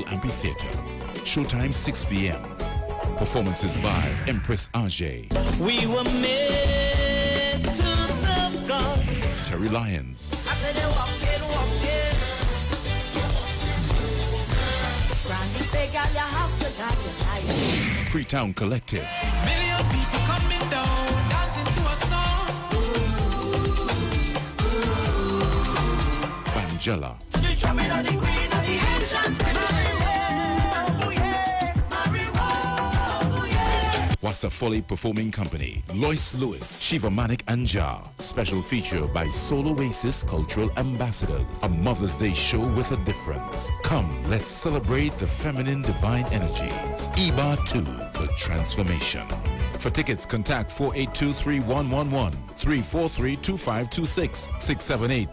Amphitheater. Showtime 6 p.m. Performances by Empress Ajay. We were made to serve God. Terry Lyons. I said they walking. Granny say, girl, you have to die tonight. Freetown Collective. Million people coming down, dancing to a song. Angela. Wasafoli Performing Company. Lois Lewis, Shiva Manik Anjar. Special feature by Soul Oasis Cultural Ambassadors. A Mother's Day show with a difference. Come, let's celebrate the feminine divine energies. Iwer 2, The Transformation. For tickets, contact 482-3111, 343-2526,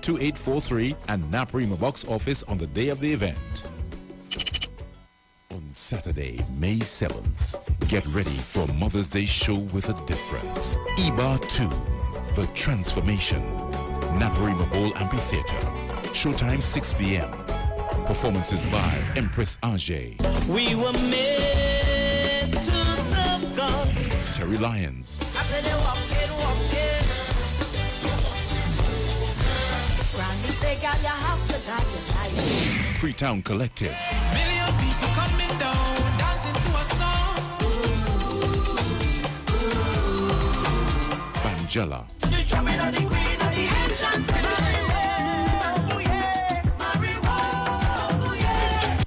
678-2843, and Naparima box office on the day of the event. On Saturday, May 7th, get ready for Mother's Day show with a difference. Iwer 2, The Transformation. Naparima Bowl Amphitheater. Showtime 6 p.m. Performances by Empress Ajay. We were made to serve God. Terry Lyons. I said they walking. Granny say, girl, you have to die tonight. Freetown Collective. Million people coming down, dancing to a song. Angela.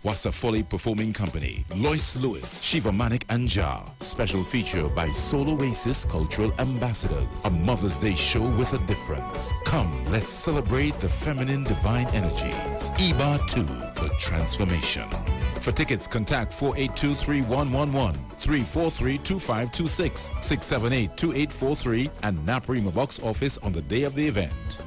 Wasafoli Performing Company. Lois Lewis, Shiva Manik Anjar. Special feature by Soul Oasis Cultural Ambassadors. A Mother's Day show with a difference. Come, let's celebrate the feminine divine energies. Iwer 2, The Transformation. For tickets, contact 482-3111, 343-2526, 678-2843, and Naparima box office on the day of the event.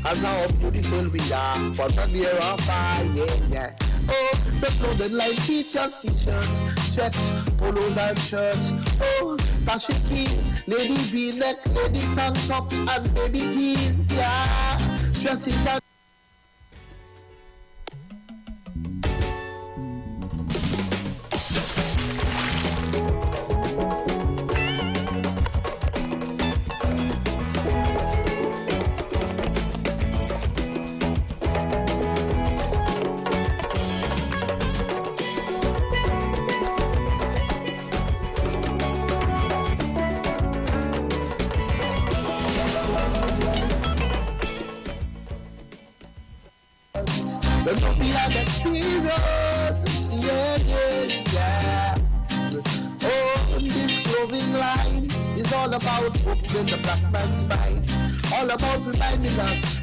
As how beautiful we are for the year of fire, yeah. Oh, the clothing line features t-shirts, checks, polos and shirts. Oh, dashiki, lady v-neck, lady tank top, and baby jeans, yeah. Dresses and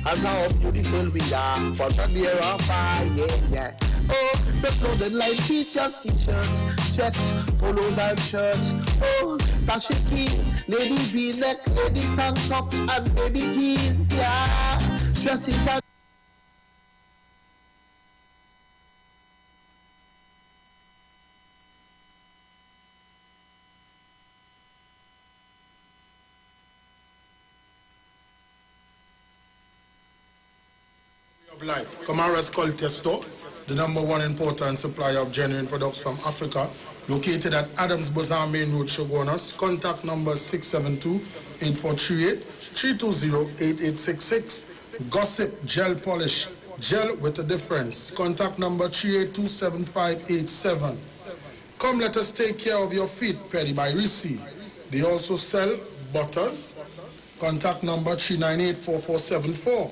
as how beautiful we are for the year of fire, yeah. Oh, the clothing line features t-shirts, checks, polos and shirts. Oh, dashiki, lady v-neck, lady tank top, and baby jeans, yeah. Dresses and life. Kamara's Culture Store, the #1 importer and supplier of genuine products from Africa, located at Adams Bazaar Main Road, Shogunas. Contact number 672-8438, 320-8866. Gossip Gel Polish, gel with a difference. Contact number 3827587. Come, let us take care of your feet, Petty by Risi. They also sell butters. Contact number 3984474.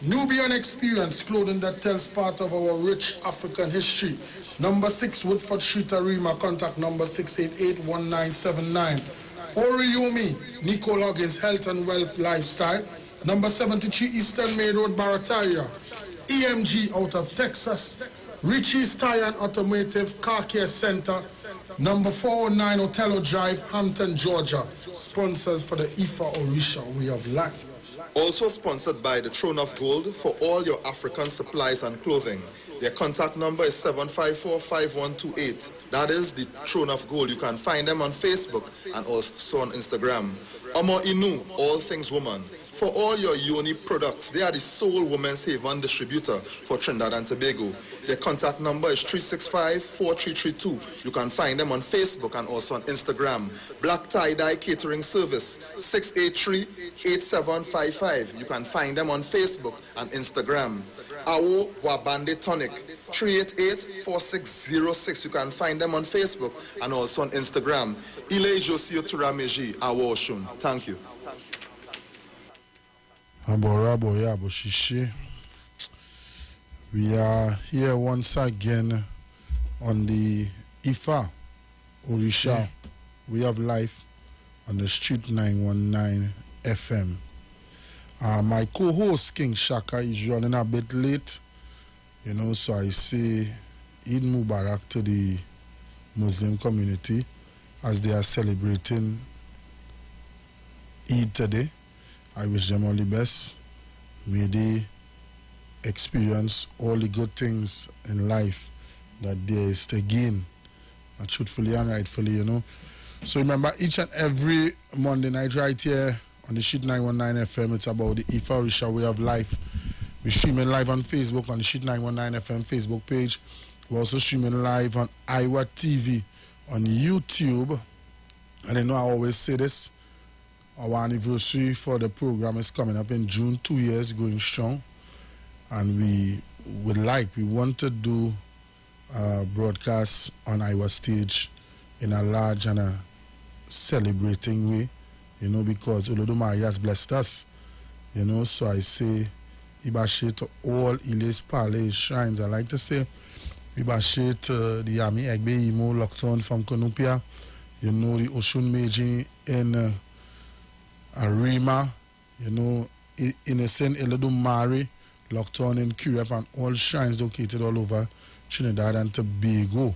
Nubian Experience, clothing that tells part of our rich African history. Number 6, Woodford Street, Arima. Contact number 688-1979. Oriomi, Nico Loggins, Health and Wealth Lifestyle. Number 73, Eastern Main Road, Barataria. EMG out of Texas. Richie's Tire and Automotive Car Care Center. Number 409 Otello Drive, Hampton, Georgia. Sponsors for the IFA Orisha Way of Life. Also sponsored by the Throne of Gold for all your African supplies and clothing. Their contact number is 754-5128. That is the Throne of Gold. You can find them on Facebook and also on Instagram. Omo Inu, All Things Woman. For all your Yoni products, they are the sole women's haven distributor for Trinidad and Tobago. Their contact number is 365-4332. You can find them on Facebook and also on Instagram. Black Tie-Dye Catering Service, 683-8755. You can find them on Facebook and Instagram. Awo Wabande Tonic, 388-4606. You can find them on Facebook and also on Instagram. Ile Josio Turameji, Awo Oshun. Thank you. We are here once again on the IFA Orisha Way of Life on the Street 919 FM. My co-host King Shaka is running a bit late, so I say Eid Mubarak to the Muslim community as they are celebrating Eid today. I wish them all the best. May they experience all the good things in life that there is to gain, and truthfully and rightfully, So remember, each and every Monday night right here on the Sheet 919 FM, it's about the Ifa Orisha Way of Life. We're streaming live on Facebook on the Sheet 919 FM Facebook page. We're also streaming live on Iwer TV on YouTube. And I know I always say this, our anniversary for the program is coming up in June, 2 years going strong. And we want to do broadcasts on our stage in a large and a celebrating way, because Olodumare has blessed us, so I say, Ibashe to all Iles Pale shrines. I like to say, Ibashe to the Yami Egbe Imo Lockton from Konupia, the Oshun Meiji in Arima, Innocent Olodumare, Lockton in QF, and all shrines located all over Trinidad and Tobago.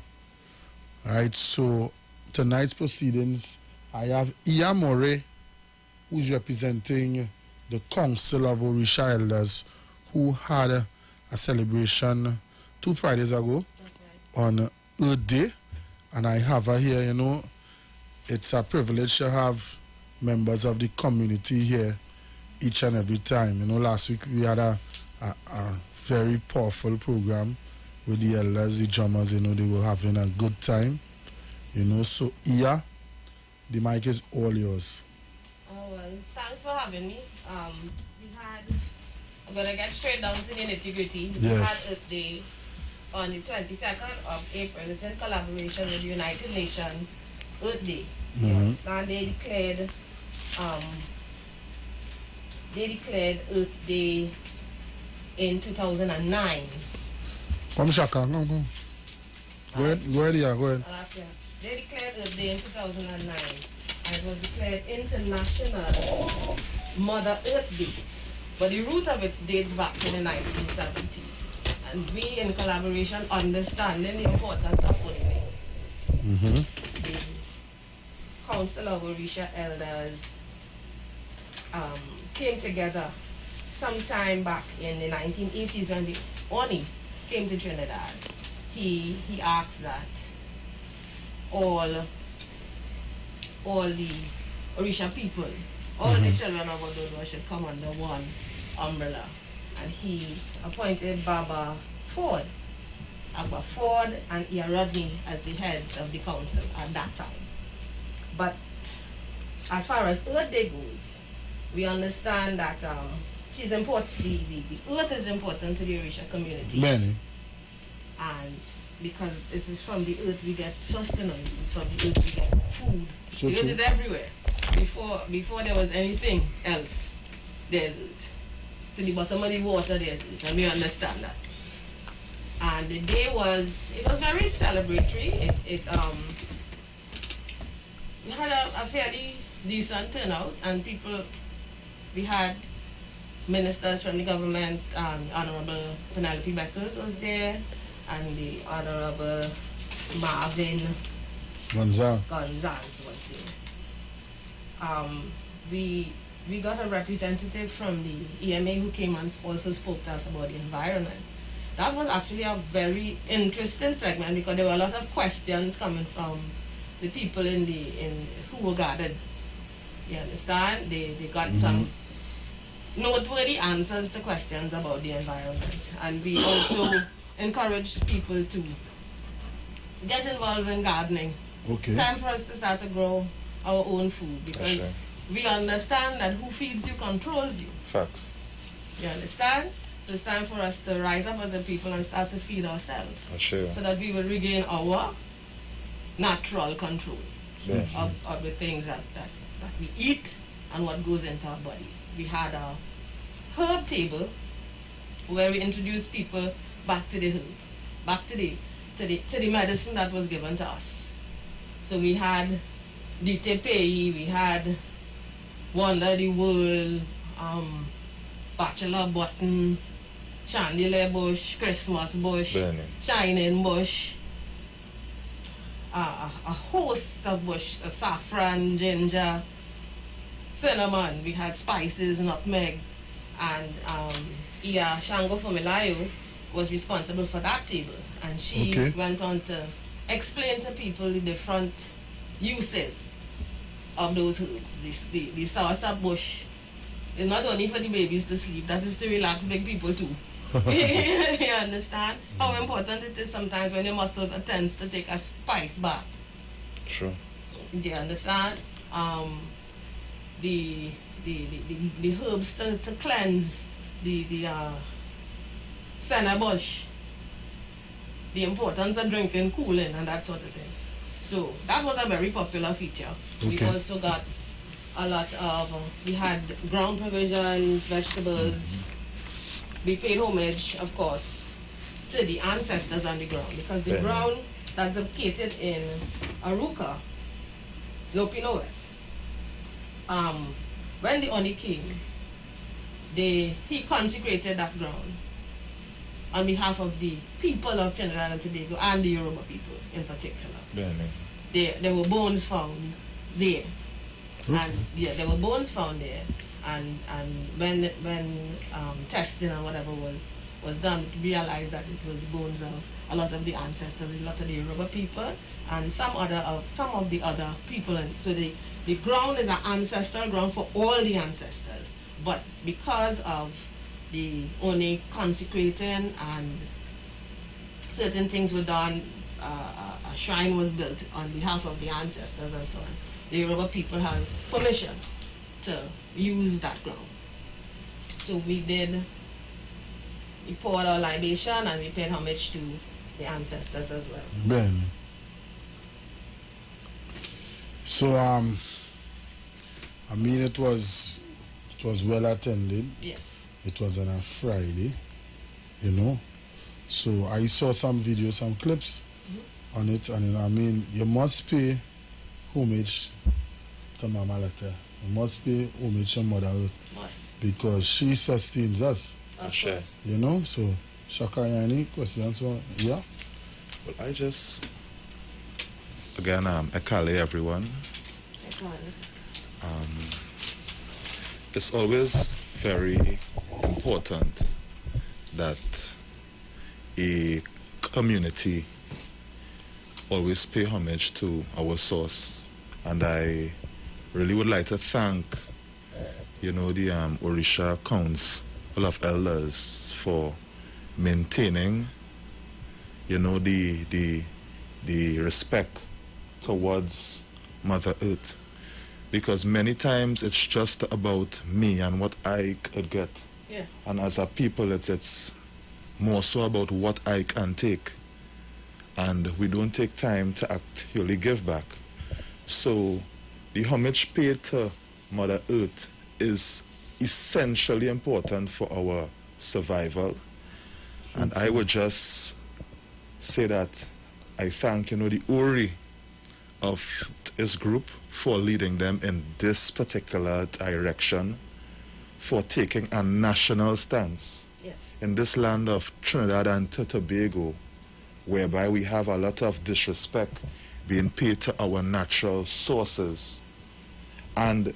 Alright, so tonight's proceedings, I have Iwer, who is representing the Council of Orisha Elders, who had a celebration 2 Fridays ago on Earth Day. And I have her here, it's a privilege to have members of the community here each and every time. Last week we had a very powerful program with the elders, the drummers, they were having a good time. So Iya, the mic is all yours. Oh, well, thanks for having me. I'm gonna get straight down to the nitty-gritty. We had Earth Day on the 22nd of April. It's in collaboration with the United Nations Earth Day. And they declared Earth Day in 2009. Come Shaka, come. Go ahead, go ahead. They declared Earth Day in 2009, and it was declared International Mother Earth Day. But the root of it dates back to the 1970s. And we, in collaboration, understanding the importance of honoring the Council of Orisha Elders came together sometime back in the 1980s when the Oni came to Trinidad. He asked that all the Orisha people, all the children of Ododo should come under one umbrella. And he appointed Agba Ford and Iwer as the heads of the council at that time. But as far as Earth Day goes, we understand that she's important. The earth is important to the Orisha community. Many. And because this is from the earth we get sustenance, it's from the earth we get food. So the earth is everywhere. Before there was anything else, there's earth. to the bottom of the water there's it, and we understand that. And the day it was very celebratory. We had a fairly decent turnout, and we had ministers from the government, Honorable Penelope Beckers was there, and the Honorable Marvin Gonzalez was there. We got a representative from the EMA who came and also spoke to us about the environment. That was actually a very interesting segment because there were a lot of questions coming from the people who were gathered. You understand? They got some noteworthy answers to questions about the environment. And we also encouraged people to get involved in gardening. Okay. Time for us to start to grow our own food because we understand that who feeds you controls you. Facts. You understand? So it's time for us to rise up as a people and start to feed ourselves. Sure. So that we will regain our natural control of the things that we eat and what goes into our body. We had a herb table where we introduced people back to the herb, back to the medicine that was given to us. So we had the tepei, we had Wonder the World, Bachelor Button, Chandelier Bush, Christmas Bush, Shining Bush, a host of bush, saffron, ginger, cinnamon. We had spices, nutmeg, and Iya Shango Fumilayo was responsible for that table, and she went on to explain to people the different uses of those herbs. The soursop bush is not only for the babies to sleep, that is to relax big people too. You understand how important it is sometimes when your muscles are tense to take a spice bath. True. Do you understand? The herbs to cleanse the senna bush, the importance of drinking cooling and that sort of thing. So that was a very popular feature. We also got a lot of, we had ground provisions, vegetables. We paid homage, of course, to the ancestors on the ground because the ground that's located in Aruka, Lopinoes, when the Oni came, he consecrated that ground on behalf of the people of Trinidad and Tobago and the Yoruba people in particular. There were bones found there. And there were bones found there. And when testing and whatever was done, we realized that it was bones of a lot of the ancestors, a lot of the Yoruba people, and some of the other people. And so the ground is an ancestral ground for all the ancestors. But because of the only consecrating and certain things were done, a shrine was built on behalf of the ancestors and so on. The Yoruba people have permission to use that ground. So we poured our libation and we paid homage to the ancestors as well. Ben. So I mean it was well attended. Yes. It was on a Friday, you know. So I saw some videos, some clips on it, and I mean you must pay homage to Mama Letta. You must pay homage to Mother Earth. Because she sustains us. Sure. You know, so Shaka, any questions? Yeah? Well, I just, again, ekale everyone. It's always very important that a community always pay homage to our source. And I really would like to thank, you know, the Orisha Council of Elders for maintaining, you know, the respect towards Mother Earth. Because many times it's just about me and what I could get. Yeah. And as a people, it's more so about what I can take. And we don't take time to actually give back. So the homage paid to Mother Earth is essentially important for our survival. And I would just say that I thank, the Ori of this group for leading them in this particular direction, for taking a national stance in this land of Trinidad and Tobago, whereby we have a lot of disrespect being paid to our natural sources. And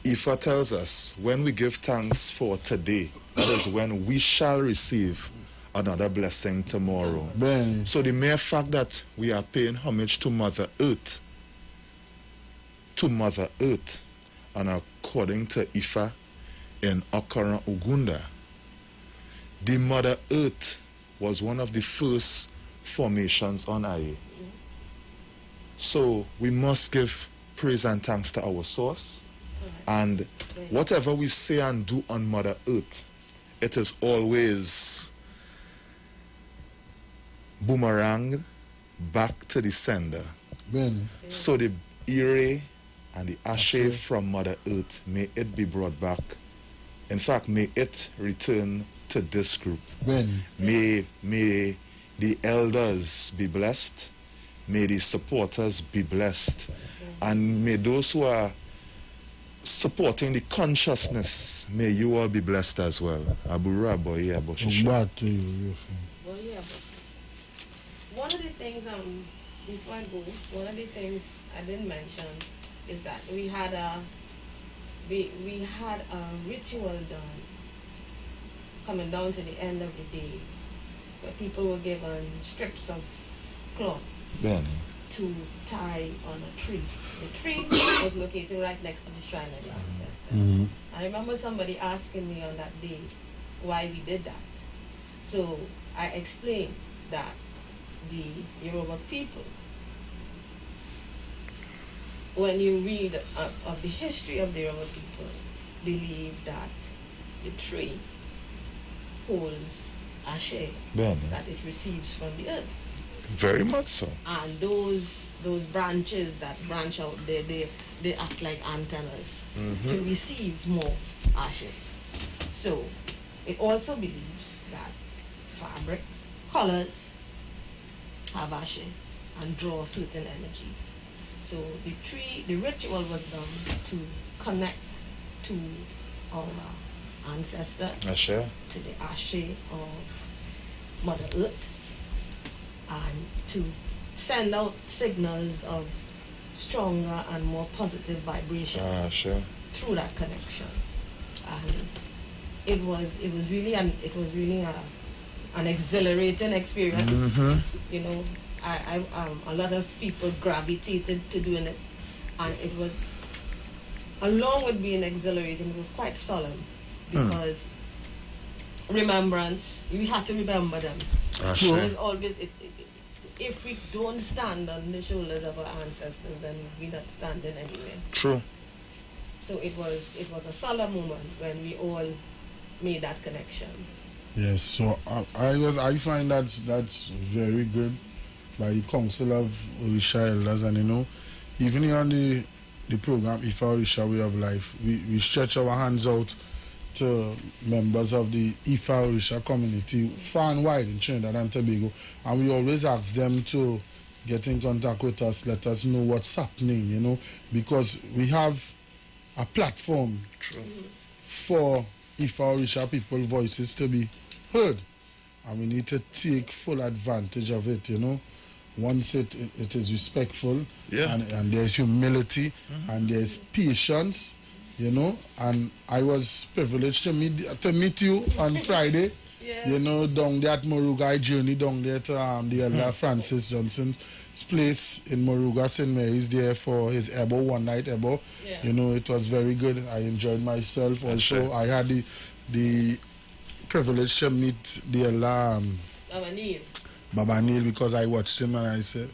Ifa tells us, when we give thanks for today, that is when we shall receive another blessing tomorrow. Ben. So the mere fact that we are paying homage to Mother Earth, and according to Ifa in Okara Ugunda, the Mother Earth was one of the first formations on Aye. So we must give praise and thanks to our source. And whatever we say and do on Mother Earth, it is always boomerang back to the sender. Ben. So the Ire and the Ashe from Mother Earth, may it be brought back. In fact, may it return to this group. Ben. May the elders be blessed. May the supporters be blessed. And may those who are supporting the consciousness, may you all be blessed as well. Abura boy, Bad to you. Well, yeah, but one of the things, before I go, one of the things I didn't mention is that we had a ritual done coming down to the end of the day, where people were given strips of cloth to tie on a tree. The tree was located right next to the shrine of the ancestor. I remember somebody asking me on that day why we did that. So I explained that the Yoruba people, when you read of the history of the Yoruba people, believe that the tree holds ashe, that it receives from the earth. Very much so. And those branches that branch out, they act like antennas to receive more ashe. So it also believes that fabric, colors have ashe and draw certain energies. So the ritual was done to connect to our ancestor, Ashe, to the ashe of Mother Earth, and to send out signals of stronger and more positive vibration through that connection. And it was really an exhilarating experience. You know, I a lot of people gravitated to doing it, and it was, along with being exhilarating, it was quite solemn, because remembrance, we have to remember them. So it's always, if we don't stand on the shoulders of our ancestors, then we're not standing anywhere. True. So it was a solemn moment when we all made that connection. Yes, so I find that's very good by the Council of Orisha Elders, and even here on the program Ifa Orisha Way of Life, we stretch our hands out to members of the Ifa Orisha community far and wide in Trinidad and Tobago, and we always ask them to get in contact with us, let us know what's happening, because we have a platform for Ifa Orisha people voices to be heard, and we need to take full advantage of it, once it is respectful, and there's humility, and there's patience, and I was privileged to meet you on Friday, down there at Moruga. I journeyed down there to the Elder Francis Johnson's place in Moruga, St. Mary's, there for his Ebo, one night Ebo. It was very good. I enjoyed myself. Also, I had the privilege to meet the Elder Baba Neil, because I watched him and I said,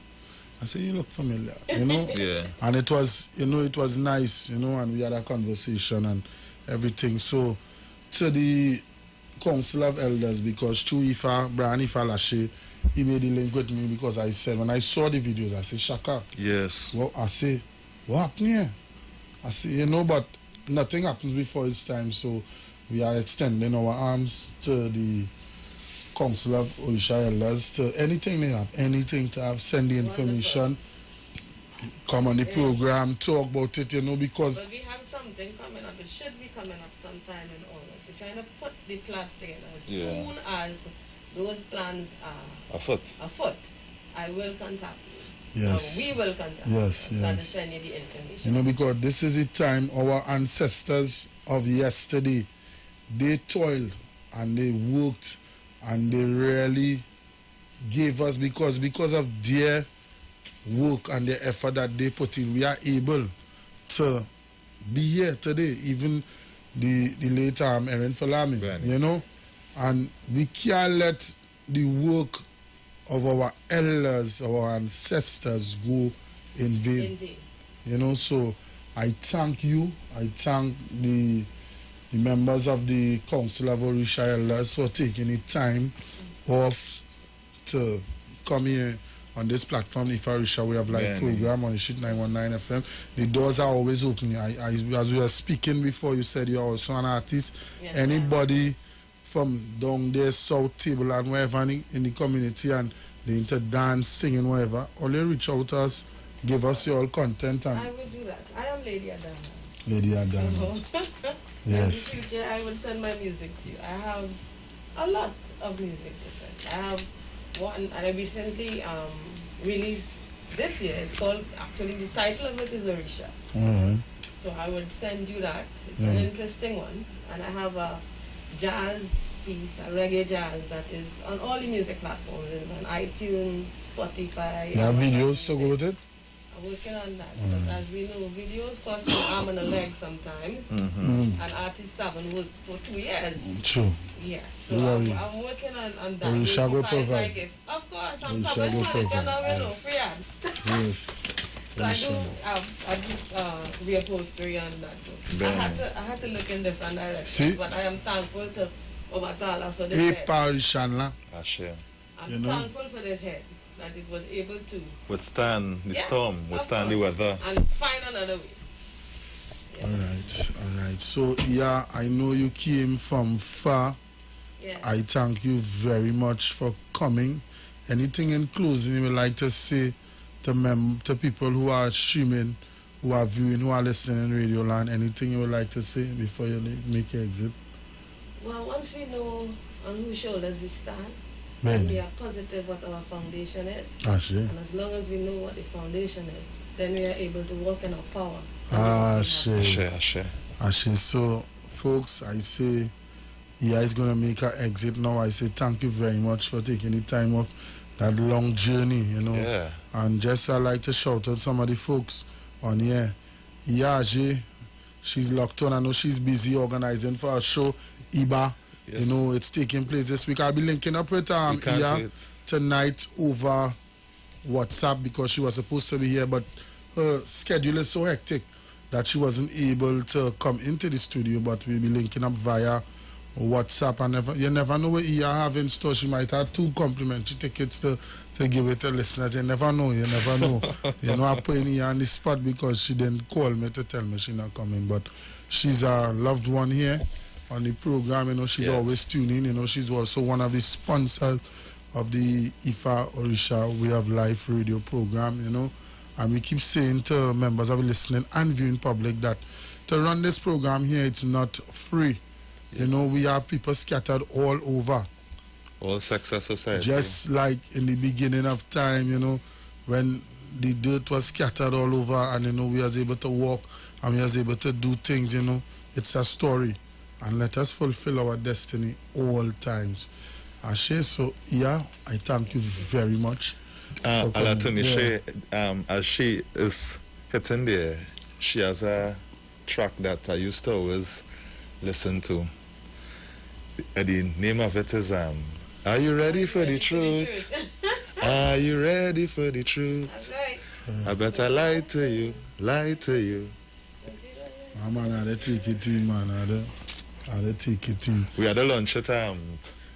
you look familiar, And it was, it was nice, and we had a conversation and everything. So, to the Council of Elders, because through Brian Ifa Lashe, he made the link with me, because I said, when I saw the videos, I said, Shaka. Yes. Well, I say, what happened here? I say, but nothing happens before it's time, so we are extending our arms to the Council of Orisha Elders, to anything they have, anything to have, send the information, come on the program, talk about it, because... But we have something coming up. It should be coming up sometime in August. We're trying to put the plans together. As soon as those plans are afoot, I will contact you. Yes. We will contact you. So yes. I'll send you the information. Because this is the time our ancestors of yesterday, they toiled and they worked and they really gave us, because of their work and their effort that they put in, we are able to be here today. Even the late Erin Falami, and we can't let the work of our elders, our ancestors go in vain. So I thank you. I thank the members of the Council of Orisha Elders for taking the time off to come here on this platform, If Orisha We Have Live program on the Shit 919 FM. The doors are always open. As we were speaking before, you said you're also an artist. Yes, anybody from down there, South Table and wherever in the community, and they into dance, singing, whatever, only reach out to us, give us your content. And I will do that. I am Lady Adana. Lady Adana. Yes. In the future, I will send my music to you. I have a lot of music to send. I have one, and I recently released this year. It's called, actually, the title of it is Orisha. Alright. So I would send you that. It's an interesting one. And I have a jazz piece, a reggae jazz, that is on all the music platforms. It's on iTunes, Spotify. You have videos to go with it? I'm working on that. But as we know, videos cost an arm and a leg sometimes. And artists haven't worked for 2 years. True. Yes. So I'm working on that. We shall go provide. Of course, I'm coming for it. Free ad. Yes. So I do reupholstery on that. So I had to look in different directions. See? But I am thankful to Obatala for this head. I'm thankful for this head, that it was able to withstand the storm, withstand the weather, and find another way. All right. So I know you came from far. Yes. I thank you very much for coming. Anything in closing you would like to say to people who are streaming, who are viewing, who are listening in Radio Land? Anything you would like to say before you make your exit? Well, once we know on whose shoulders we stand, Man. we are positive what our foundation is. And as long as we know what the foundation is, then we are able to walk in our power. So, folks, I say, is going to make her exit now. I say thank you very much for taking the time off that long journey, Yeah. And just I like to shout out some of the folks on here. Yaji, she's locked on. I know she's busy organizing for a show. Iba, Yes. It's taking place this week. I'll be linking up with Iya tonight over WhatsApp, because she was supposed to be here, but her schedule is so hectic that she wasn't able to come into the studio. But we'll be linking up via WhatsApp, and you never know what Iya have in store. She might have 2 complimentary tickets to give it to listeners. You never know. I'm putting Iya on the spot because she didn't call me to tell me she's not coming. But she's a loved one here on the program. She's always tuning. She's also one of the sponsors of the Ifa Orisha We Have Live radio program. And we keep saying to members of the listening and viewing public that to run this program here, it's not free. We have people scattered all over. All sectors of society. Just like in the beginning of time, when the dirt was scattered all over, and we was able to walk and we was able to do things, it's a story. And let us fulfill our destiny all times. Ashe, so I thank you very much. As she is hitting there, she has a track that I used to always listen to. The name of it is Are You Ready for the Truth? Are you ready for the truth? That's right. I better lie to you. Man, I take it in, man. I take it in. We had a lunch at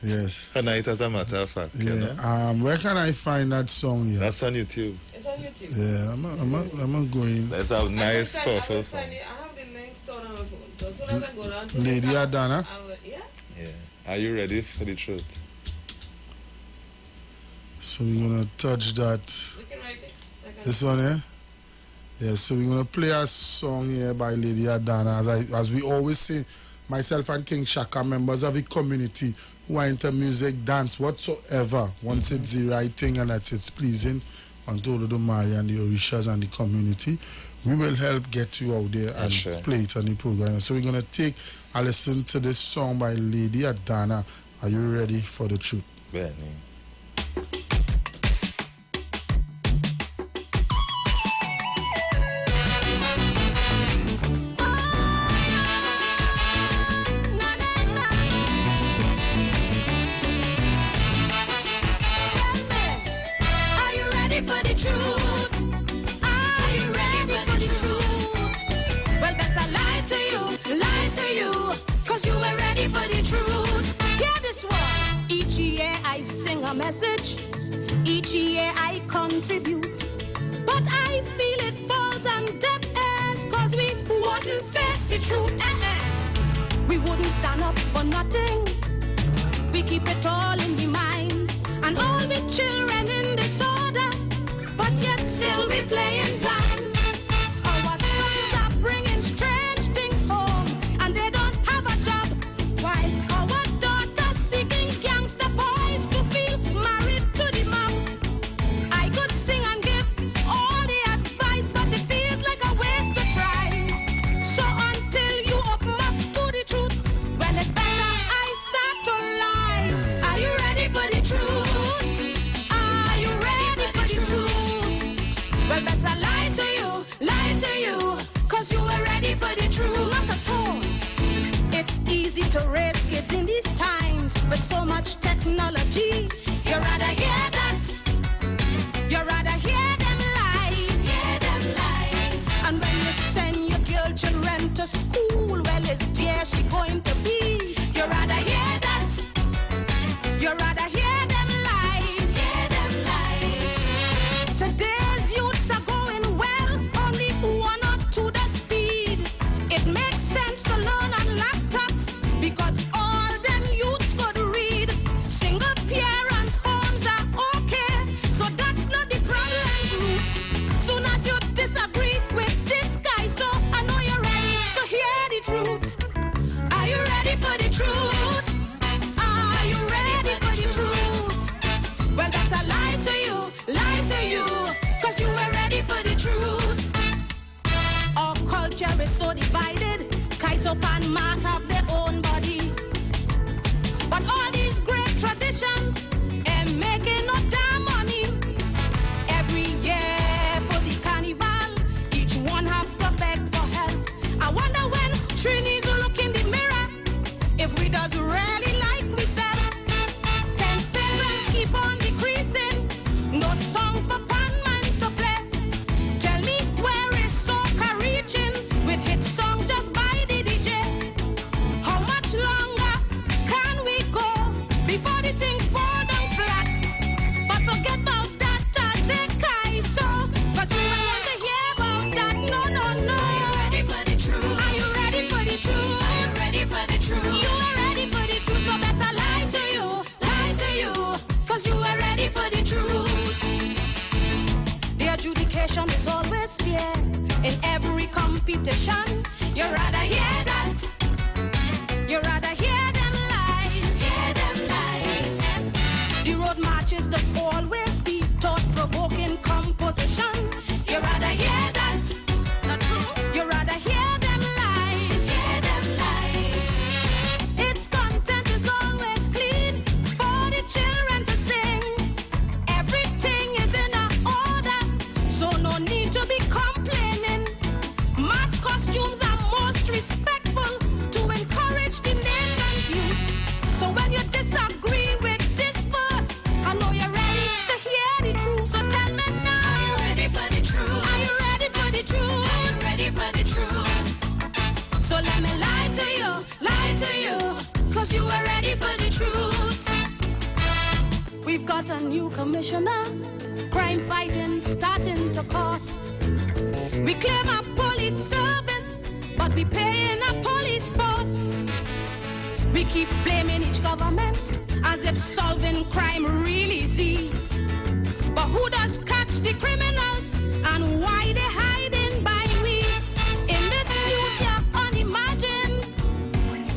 Yes. tonight, as a matter of fact. Where can I find that song here? That's on YouTube. It's on YouTube. Yeah, I'm not going. That's a nice, powerful song. I have the link stored on my phone. So as soon as I go down to Lady the top, Adana. I will, yeah. Yeah. Are you ready for the truth? So we're gonna touch that. We can write it. This one here? Yeah, so we're gonna play a song here by Lady Adana. As we always say, myself and King Shaka, members of the community who are into music, dance, whatsoever, once it's the right thing and that it's pleasing unto the Mari and the Orishas and the community, we will help get you out there and play it on the program. So we're gonna take a listen to this song by Lady Adana. Are you ready for the truth? Benny. Message. Each year I contribute, but I feel it falls on deaf ears, cause we wouldn't face the truth. We wouldn't stand up for nothing. We keep it all in the mind, and all the children in disorder, but yet still we playing blind. Our sons are bringing strange things home, and they don't have a job, while our daughters seeking gangster boys to feel married to the mom. I could sing and give all the advice, but it feels like a waste to try. So until you open up to the truth, well, it's better I start to lie. Are you ready for the truth? Are you ready for the truth? Well, better lie to you, cause you were ready for the truth. Not at all. It's easy to raise kids in these times with so much technology. You rather hear that. You rather hear them lies. And when you send your girl children to school, well, is there she going to be? You rather hear that. You rather hear them lies. Today's youths are going well, only 1 or 2 the speed. It makes sense to learn on laptops because all them youths could read. Single parents' homes are okay, so that's not the problem's root. Soon as you disagree with this guy, so I know you're ready to hear the truth. Are you ready for the truth? Are you ready for the truth? Well, that's a lie to you, cause you were ready for the truth. Our culture is so divided, Kaisop and Mass have their own body. But all these great traditions ain't making no damn money. Every year for the carnival, each one have to beg for help. I wonder when Trini's look in the mirror, if we does really like we said. 10 parents keep on decreasing, no songs for panman to play. Tell me where is soca reaching with hit songs just by the DJ? How much longer can we go before the thing fall down flat? But forget about that, take Kaiso, cause we don't want to hear about that. No. Are you ready for the truth? Are you ready for the truth? Are you ready for the truth? You are ready for the truth, so better lie to you, cause you are ready for the truth. The adjudication is always fair in every competition. You rather hear that. You rather hear them lies. The road marches that always be thought-provoking compositions. You rather hear that. Not true. You rather hear them lies. Its content is always clean for the children to sing. Everything is in order, so no need to be complaining. Mass costumes are most respectful to encourage the nation's youth. So when you disagree with this verse, I know you're ready to hear the truth. So tell me now, are you ready for the truth? Are you ready for the truth? Are you ready for the truth? So let me lie to you, cause you are ready for the truth. We've got a new commissioner, crime fighting starting to cost. We claim a police service, but we paying a police keep blaming each government as if solving crime really easy. But who does catch the criminals and why they hiding by we? In this future unimagined,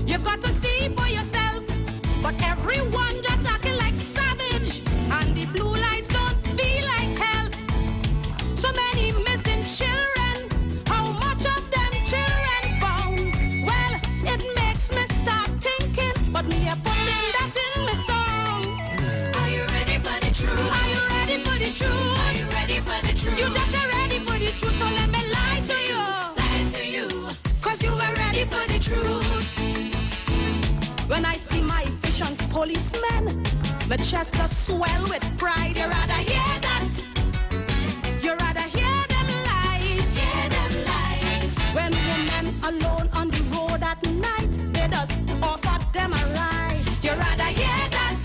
you've got to see for yourself. But everyone just acting like savage, and the blue lights don't feel like help. So many missing children, how much of them children found? Well, it makes me start thinking, but me a putting that in my song. Are you ready for the truth? Are you ready for the truth? Are you ready for the truth? You just are ready for the truth, so let me lie to you. Lie to you, cause you are ready for the truth. When I see my efficient policemen, my chest just swell with pride. You rather hear that? You rather hear them lies? Hear them lies. When women alone on the road at night, they just offer them a ride. You rather hear that?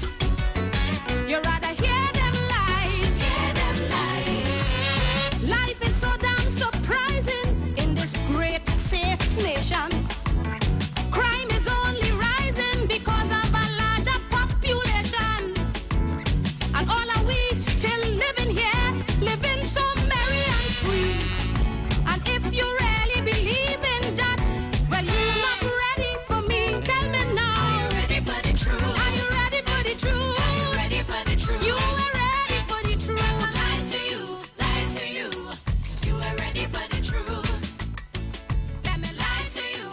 You rather hear them lies? Hear them lies. Life is so damn surprising in this great safe nation. Crime is only rising because of a larger population. And all are we still living here, living so merry and free. And if you really believe in that, well, you're not ready for me. Tell me now. Are you ready for the truth? Are you ready for the truth? Are you ready for the truth? You are ready for the truth. Lie to you, cause you are ready for the truth. Let me lie to you,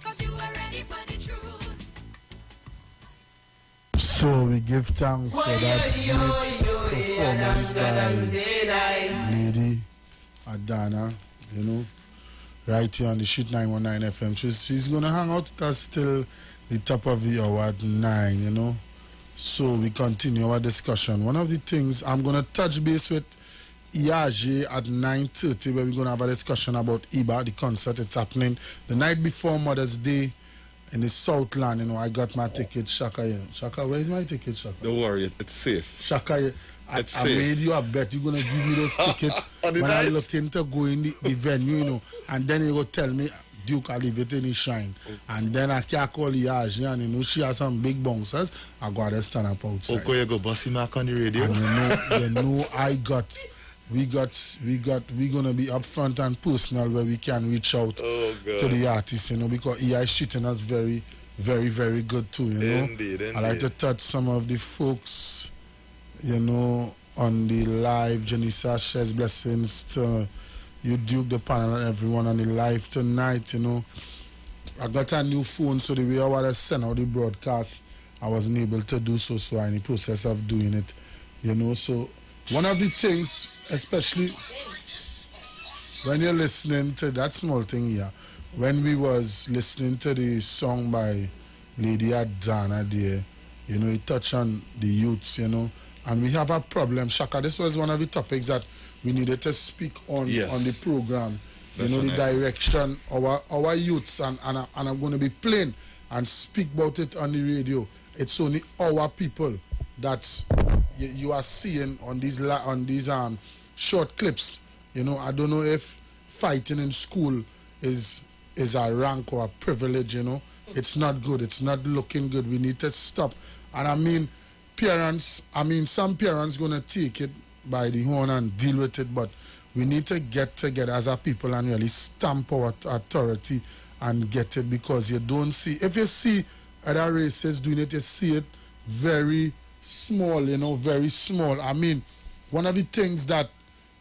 cause you are ready for the truth. So we give thanks for that great performance by Lady Adana, you know, right here on the Sheet 919 FM. She's going to hang out with us till the top of the hour at 9, you know. So we continue our discussion. One of the things, I'm going to touch base with Iyaje at 9:30, where we're going to have a discussion about Iba, the concert. It's happening the night before Mother's Day in the Southland. You know, I got my ticket, Shaka. Yeah. Shaka, where's my ticket, Shaka? Don't worry, it's safe. Shaka, yeah. I made you a bet you're going to give me those tickets when I look into going the venue, you know, and then you go tell me, Duke, I leave it in the shrine. And then I can't call Iyaje, and you know, she has some big bouncers. I got to stand up outside. Okay, you go bossy mark on the radio. And you know, we're gonna be upfront and personal where we can reach out to the artists, you know, because EI shitting us very, very, very good too, you know. Indeed. I like to touch some of the folks, you know, on the live. Janisa shares blessings to you, Duke, the panel, and everyone on the live tonight, you know. I got a new phone, so the way I want to send out the broadcast, I wasn't able to do so, so I'm in the process of doing it, you know. So one of the things, especially when you're listening to that small thing here, when we was listening to the song by Lady Adana there, you know, it touched on the youths, you know, and we have a problem. Shaka, this was one of the topics that we needed to speak on the program. That's you know, the direction our youths, and I'm going to be plain and speak about it on the radio. It's only our people that you are seeing on these short clips. You know, I don't know if fighting in school is a rank or a privilege, you know. It's not good. It's not looking good. We need to stop. And I mean, some parents going to take it by the horn and deal with it, but we need to get together as a people and really stamp our authority and get it, because you don't see, if you see other races doing it, you see it very small, you know, very small. I mean, one of the things that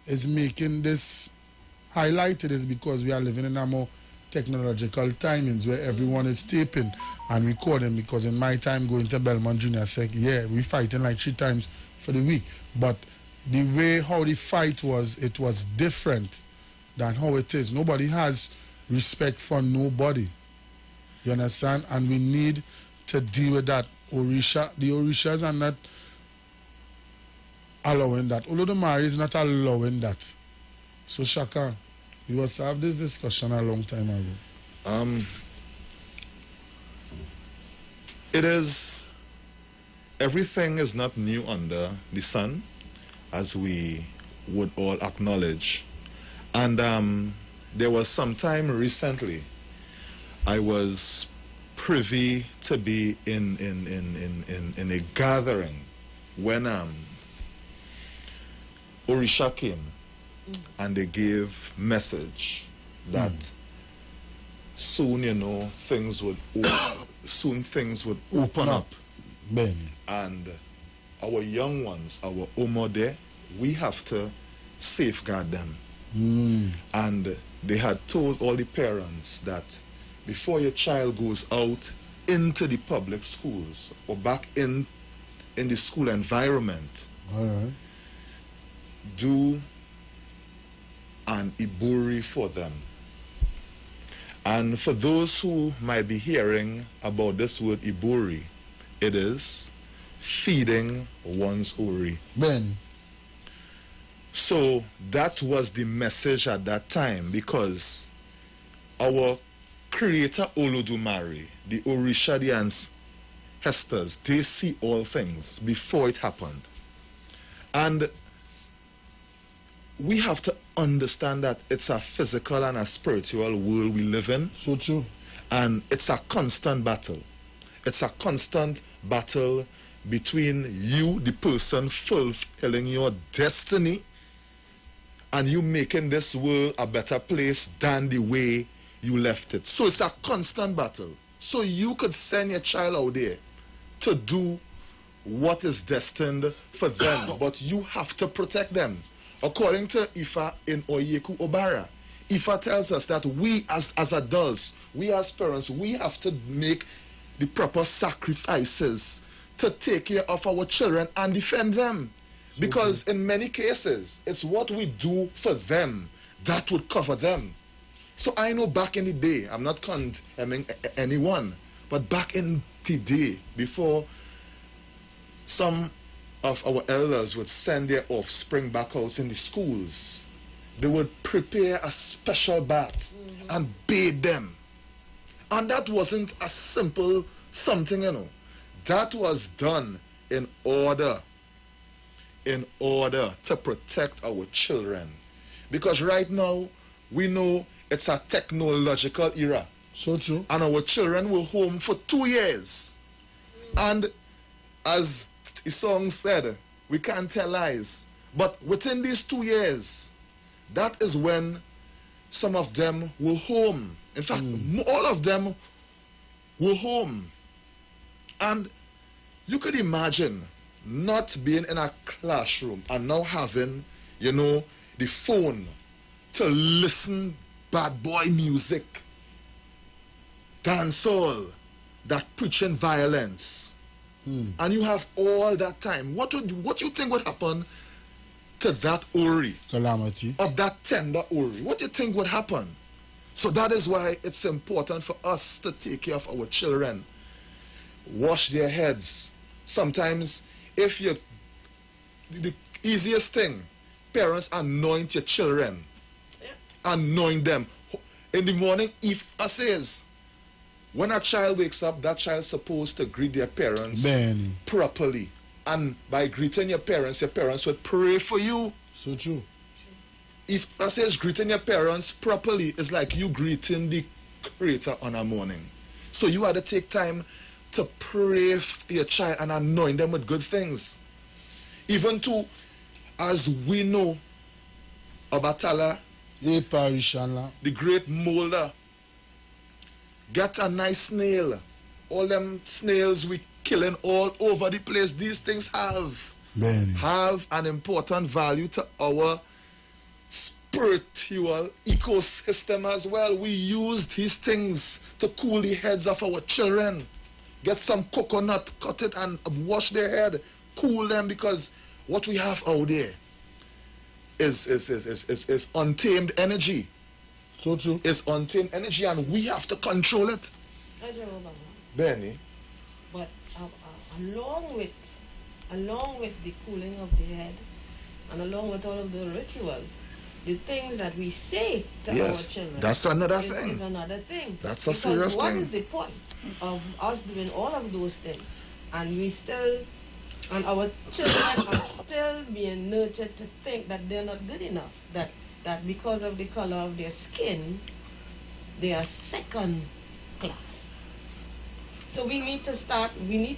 is making this highlighted is because we are living in a more technological timings where everyone is taping and recording, because in my time going to Belmont Junior Sec, yeah, we fighting like 3 times for the week, but the way how the fight was, it was different than how it is. Nobody has respect for nobody, you understand? And we need to deal with that. The Orishas are not allowing that. Olodumare is not allowing that. So Shaka, we must have this discussion a long time ago. It is, everything is not new under the sun, as we would all acknowledge. And there was some time recently I was privy to be in a gathering when Orisha came and they gave message that soon, you know, things would open up. Benny. And our young ones, our Omode, we have to safeguard them. And they had told all the parents that before your child goes out into the public schools or back in the school environment, All right. do an Iburi for them. And for those who might be hearing about this word Iburi, it is feeding one's Ori. Ben. So that was the message at that time, because our creator Olodumare, the Orishadians, Hesters, they see all things before it happened. And we have to understand that it's a physical and a spiritual world we live in. So true. And it's a constant battle. It's a constant battle between you, the person fulfilling your destiny, and you making this world a better place than the way you left it. So it's a constant battle. So you could send your child out there to do what is destined for them, but you have to protect them. According to Ifa in Oyeku Obara, Ifa tells us that we as adults, we as parents, we have to make the proper sacrifices to take care of our children and defend them. Because in many cases, it's what we do for them that would cover them. So I know back in the day, I'm not condemning anyone, but back in the day, before some of our elders would send their offspring back out in the schools, they would prepare a special bath and bathe them. And that wasn't a simple something, you know. That was done in order to protect our children. Because right now, we know it's a technological era. So true. And our children were home for 2 years. And as the song said, we can't tell lies. But within these 2 years, that is when some of them were home. In fact, all of them were home. And you could imagine not being in a classroom and now having, you know, the phone to listen bad boy music, dancehall, that preaching violence. And you have all that time. What you think would happen to that Ori? Calamity. Of that tender Ori. What do you think would happen? So that is why it's important for us to take care of our children. Wash their heads. Sometimes, if you, the easiest thing, parents anoint your children. Anoint them. In the morning, if I says, when a child wakes up, that child's supposed to greet their parents properly. And by greeting your parents would pray for you. So true. If I says greeting your parents properly, it's like you greeting the Creator on a morning. So you had to take time to pray for your child and anoint them with good things. Even to, as we know, Obatala, the great molder, get a nice snail. All them snails we killing all over the place. These things have an important value to our spiritual ecosystem as well. We use these things to cool the heads of our children. Get some coconut, cut it and wash their head, cool them, because what we have out there is untamed energy. So true. It's untamed energy and we have to control it. Benny. But along with the cooling of the head and along with all of the rituals, the things that we say to our children. That's another thing. Is another thing. That's a serious thing. What is the point of us doing all of those things and our children are still being nurtured to think that they're not good enough, that because of the color of their skin, they are second class. So we need to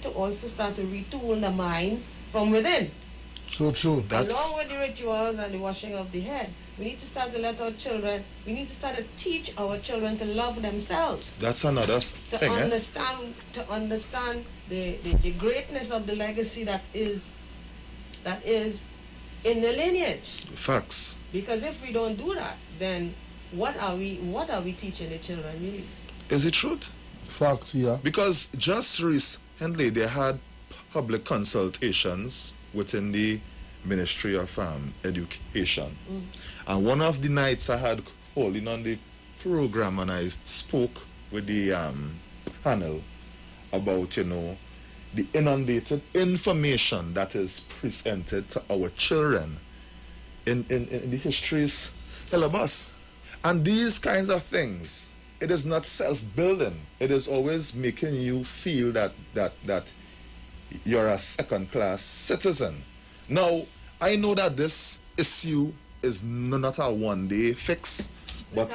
also start to retool the minds from within. So true. Along with the rituals and the washing of the head, we need to start to we need to start to teach our children to love themselves. That's another To thing, understand the greatness of the legacy that is in the lineage. Facts. Because if we don't do that, then what are we teaching the children really? Is it truth? Facts, yeah. Because just recently they had public consultations within the Ministry of Education. And one of the nights I had holding on the program and I spoke with the panel about, the inundated information that is presented to our children in the histories syllabus. And these kinds of things, it is not self-building. It is always making you feel that you're a second-class citizen. Now, I know that this issue is not a one-day fix, but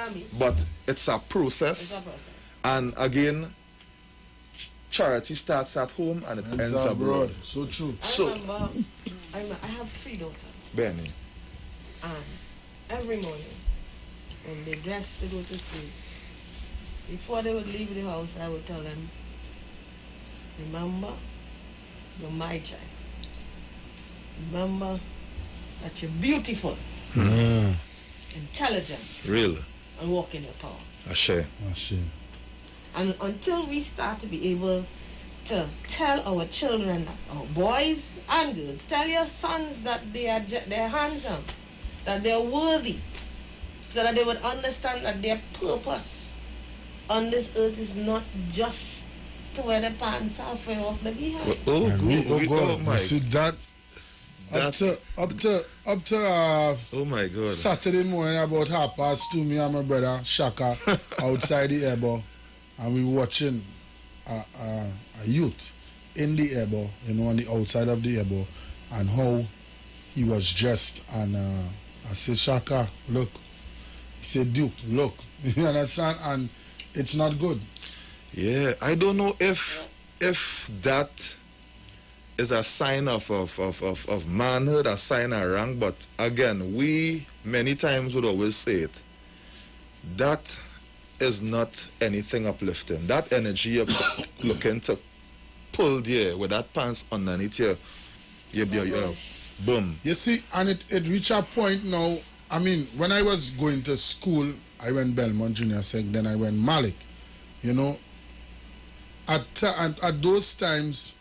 it's a process. And again, charity starts at home and it ends abroad. So true. I have 3 daughters. Benny. And every morning, when they dress to go to school, before they would leave the house, I would tell them, remember, you're my child. Remember that you're beautiful, intelligent, Real. and walk in your power. Ashe. And until we start to be able to tell our children, that, our boys and girls, tell your sons that they're handsome, that they're worthy, so that they would understand that their purpose on this earth is not just to wear the pants halfway off the behind. Oh my! You see that? Up to oh my God! Saturday morning about 2:30, me and my brother Shaka outside the airborne, and we watching a youth in the airborne, on the outside of the airborne, and how he was dressed. And I said, Shaka, look. He said, Duke, look. You understand? And it's not good. Yeah, I don't know if that is a sign of manhood, a sign of rank, but again, we many times would always say it. That is not anything uplifting. That energy of looking to pull there with that pants underneath your boom. You see, and it reached a point now. I mean, when I was going to school, I went Belmont Junior Sec, then I went Malik. At those times,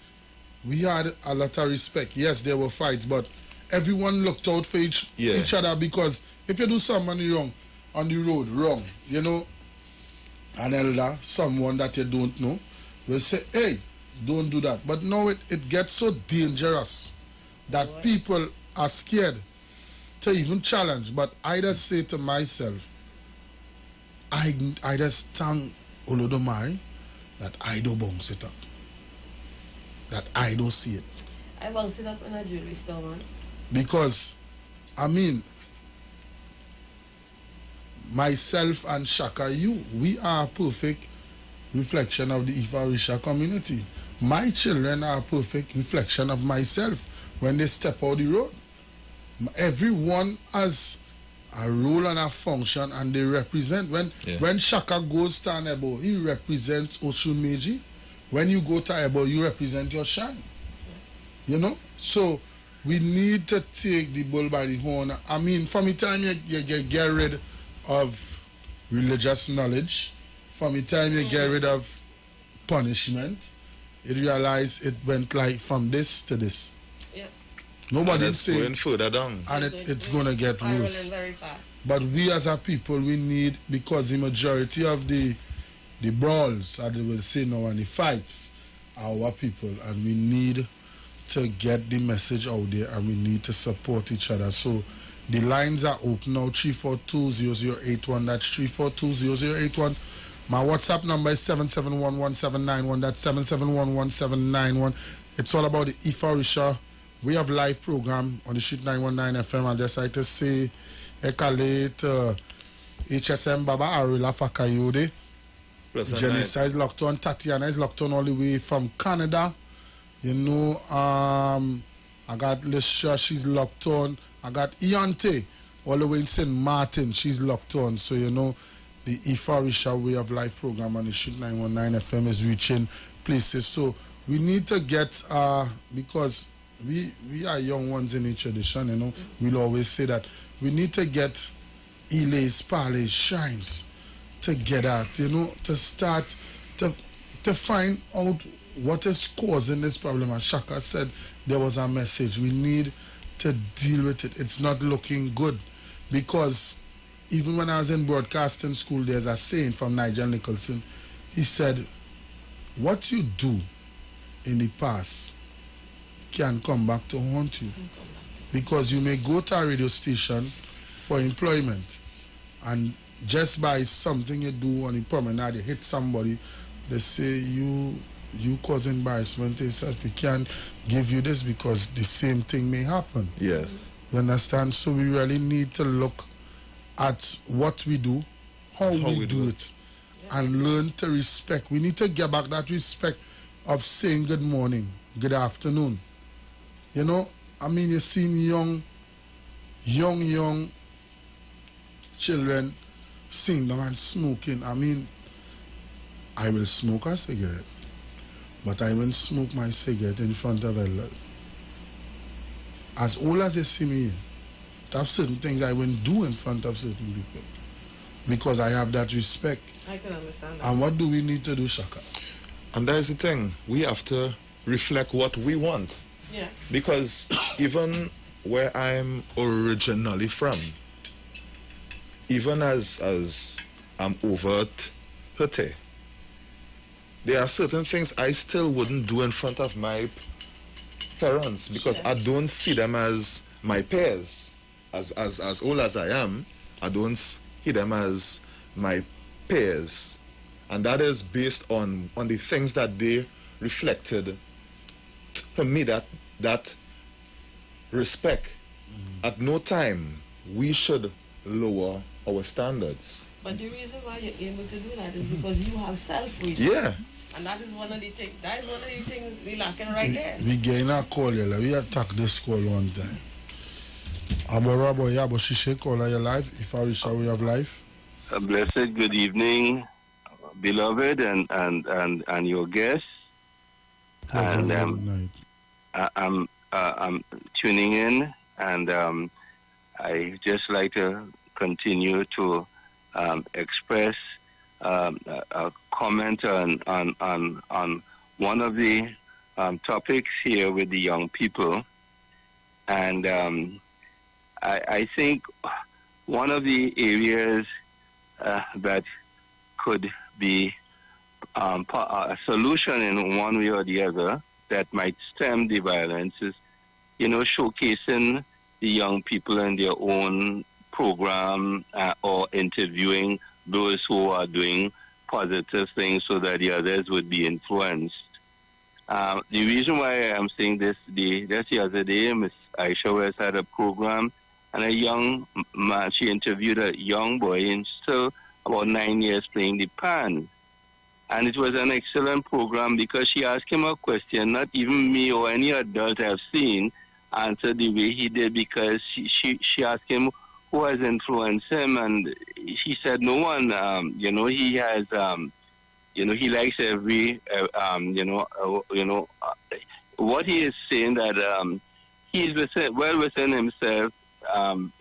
we had a lot of respect. Yes, there were fights, but everyone looked out for each other, because if you do something wrong on the road, an elder, someone that you don't know, will say, hey, don't do that. But now it gets so dangerous that people are scared to even challenge. But I just say to myself, I just thank Olodumare that I don't bounce it up. That I don't see it. I bounced it up in a jewelry store once. Because, I mean, myself and Shaka, we are a perfect reflection of the Ifarisha community. My children are a perfect reflection of myself when they step out the road. Everyone has a role and a function, and they represent. When Shaka goes to Anebo, he represents Oshunmeji. When you go to Ebo, you represent your shan. So we need to take the bull by the horn. I mean, from the time you get rid of religious knowledge, from the time you get rid of punishment, you realize it went like from this to this. Yeah. Nobody's saying going further down. And it's going to get worse. Very fast. But we as a people, we need, because the majority of the brawls, as they will say now, and the fights are our people, and we need to get the message out there, and we need to support each other. So the lines are open now, 342-0081. That's 342-0081. My WhatsApp number is 7711791. That's 7711791. It's all about the Ifarisha. We have live program on the Street 919 FM, and just like to say, Ekalate HSM Baba Arila Fakayode. Pleasant Janissa night. is locked on. Tatiana is locked on all the way from Canada. You know, I got Lisha, she's locked on. I got Iante, all the way in St. Martin, she's locked on. So, you know, the Ifarisha Way of Life program on the Shit 919 FM is reaching places. So, we need to get, because we are young ones in each tradition, you know, we'll always say that we need to get Elays, Parlays, Shines together, you know, to start to find out what is causing this problem. As Shaka said, there was a message. We need to deal with it. It's not looking good, because even when I was in broadcasting school, there's a saying from Nigel Nicholson. He said, what you do in the past can come back to haunt you, because you may go to a radio station for employment, and just by something you do on the promenade, you hit somebody, they say you cause embarrassment to yourself. We can't give you this because the same thing may happen. Yes. You understand? So we really need to look at what we do, how we do it, and learn to respect. We need to get back that respect of saying good morning, good afternoon. You know, I mean, you see young children sitting down and smoking. I mean, I will smoke a cigarette, but I won't smoke my cigarette in front of others. As old as they see me, there are certain things I won't do in front of certain people, because I have that respect. I can understand that. And what do we need to do, Shaka? And that is the thing. We have to reflect what we want. Yeah. Because even where I'm originally from, even as I'm overt hurty, there are certain things I still wouldn't do in front of my parents, because I don't see them as my peers. As old as I am, I don't see them as my peers. And that is based on the things that they reflected to me, that respect. At no time we should lower our standards. But the reason why you're able to do that is because you have self-respect. Yeah. And that is one of the things. That is one of the things we lacking right there. We gain a call, yella. We attack this call one time. Abo Yabo Shishe call your life. If I wish we have life. A blessed good evening, beloved, and your guests. Pleasant And I'm tuning in, and I just like to continue to express a comment on one of the topics here with the young people. And I think one of the areas that could be a solution in one way or the other that might stem the violence is, showcasing the young people in their own program or interviewing those who are doing positive things so that the others would be influenced. The reason why I'm saying this, just the other day, Miss Aisha West had a program, and a young man, she interviewed a young boy, and still about 9 years, playing the pan. And it was an excellent program because she asked him a question not even me or any adult I've seen answered the way he did, because she asked him who has influenced him, and he said no one. He has, he likes every, what he is saying that he's within himself, and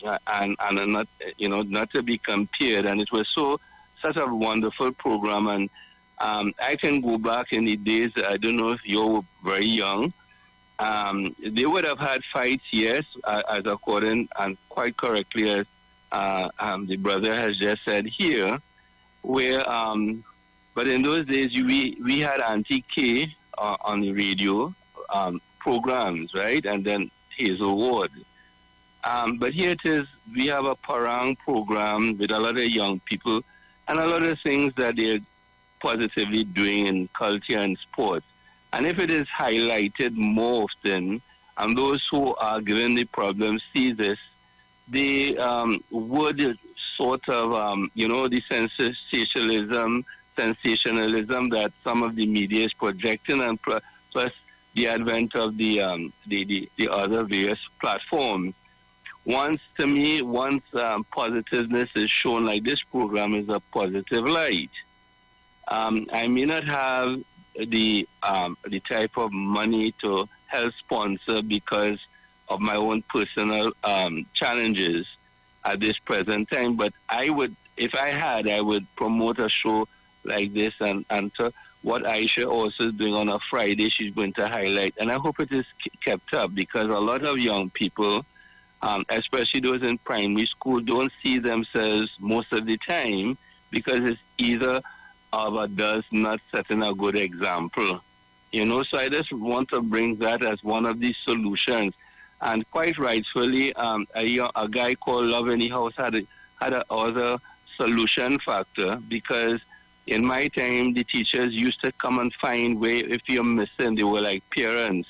not, not to be compared. And it was such a wonderful program. And I can go back in the days, I don't know if you were very young, they would have had fights, yes, as according and quite correctly as the brother has just said here, where, but in those days we had Auntie K on the radio programs, right, and then Hazel Ward. But here it is, we have a Parang program with a lot of young people and a lot of things that they're positively doing in culture and sports. And if it is highlighted more often, and those who are given the problem see this, they would sort of, the sensationalism sensationalism that some of the media is projecting, and plus the advent of the other various platforms. Once positiveness is shown, like this program is a positive light. I may not have the type of money to help sponsor because of my own personal challenges at this present time, but I would, if I had, I would promote a show like this, and to what Aisha also is doing on a Friday, she's going to highlight, and I hope it is kept up, because a lot of young people, especially those in primary school, don't see themselves most of the time because it's either of adults not setting a good example. So I just want to bring that as one of the solutions. And quite rightfully, a guy called Love in the House had a other solution factor, because in my time, the teachers used to come and find where if you're missing, they were like parents.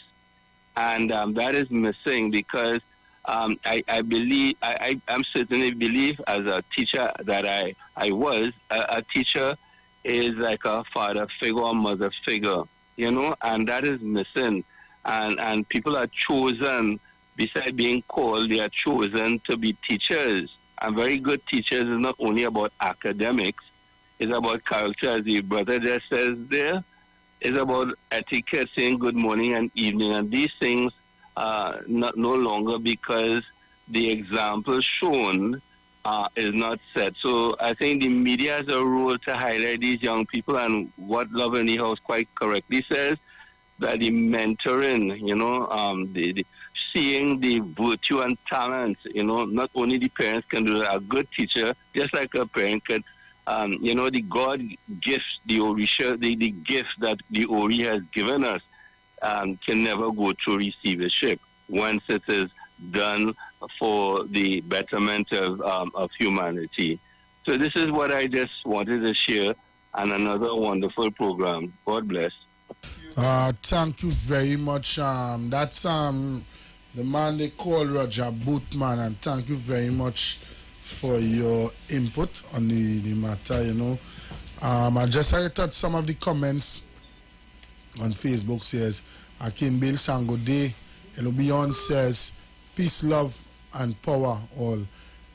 And that is missing, because I believe, I'm certainly believe as a teacher that I was, a teacher is like a father figure or mother figure, and that is missing. And people are chosen, besides being called, they are chosen to be teachers. And very good teachers is not only about academics, it's about character, as the brother just says there. It's about etiquette, saying good morning and evening. And these things are no longer, because the example shown is not set. So I think the media has a role to highlight these young people, and what Love in the House quite correctly says, that the mentoring, the seeing the virtue and talents, not only the parents can do that. A good teacher, just like a parent can, the God gifts, the Orisha, the gift that the Ori has given us, can never go to receivership once it is done for the betterment of humanity. So this is what I just wanted to share, and another wonderful program. God bless. Thank you very much. That's the man they call Roger Bootman, and thank you very much for your input on the matter. I just highlighted some of the comments on Facebook. Says Akin Bill Sangode, Beyond says, peace, love, and power all.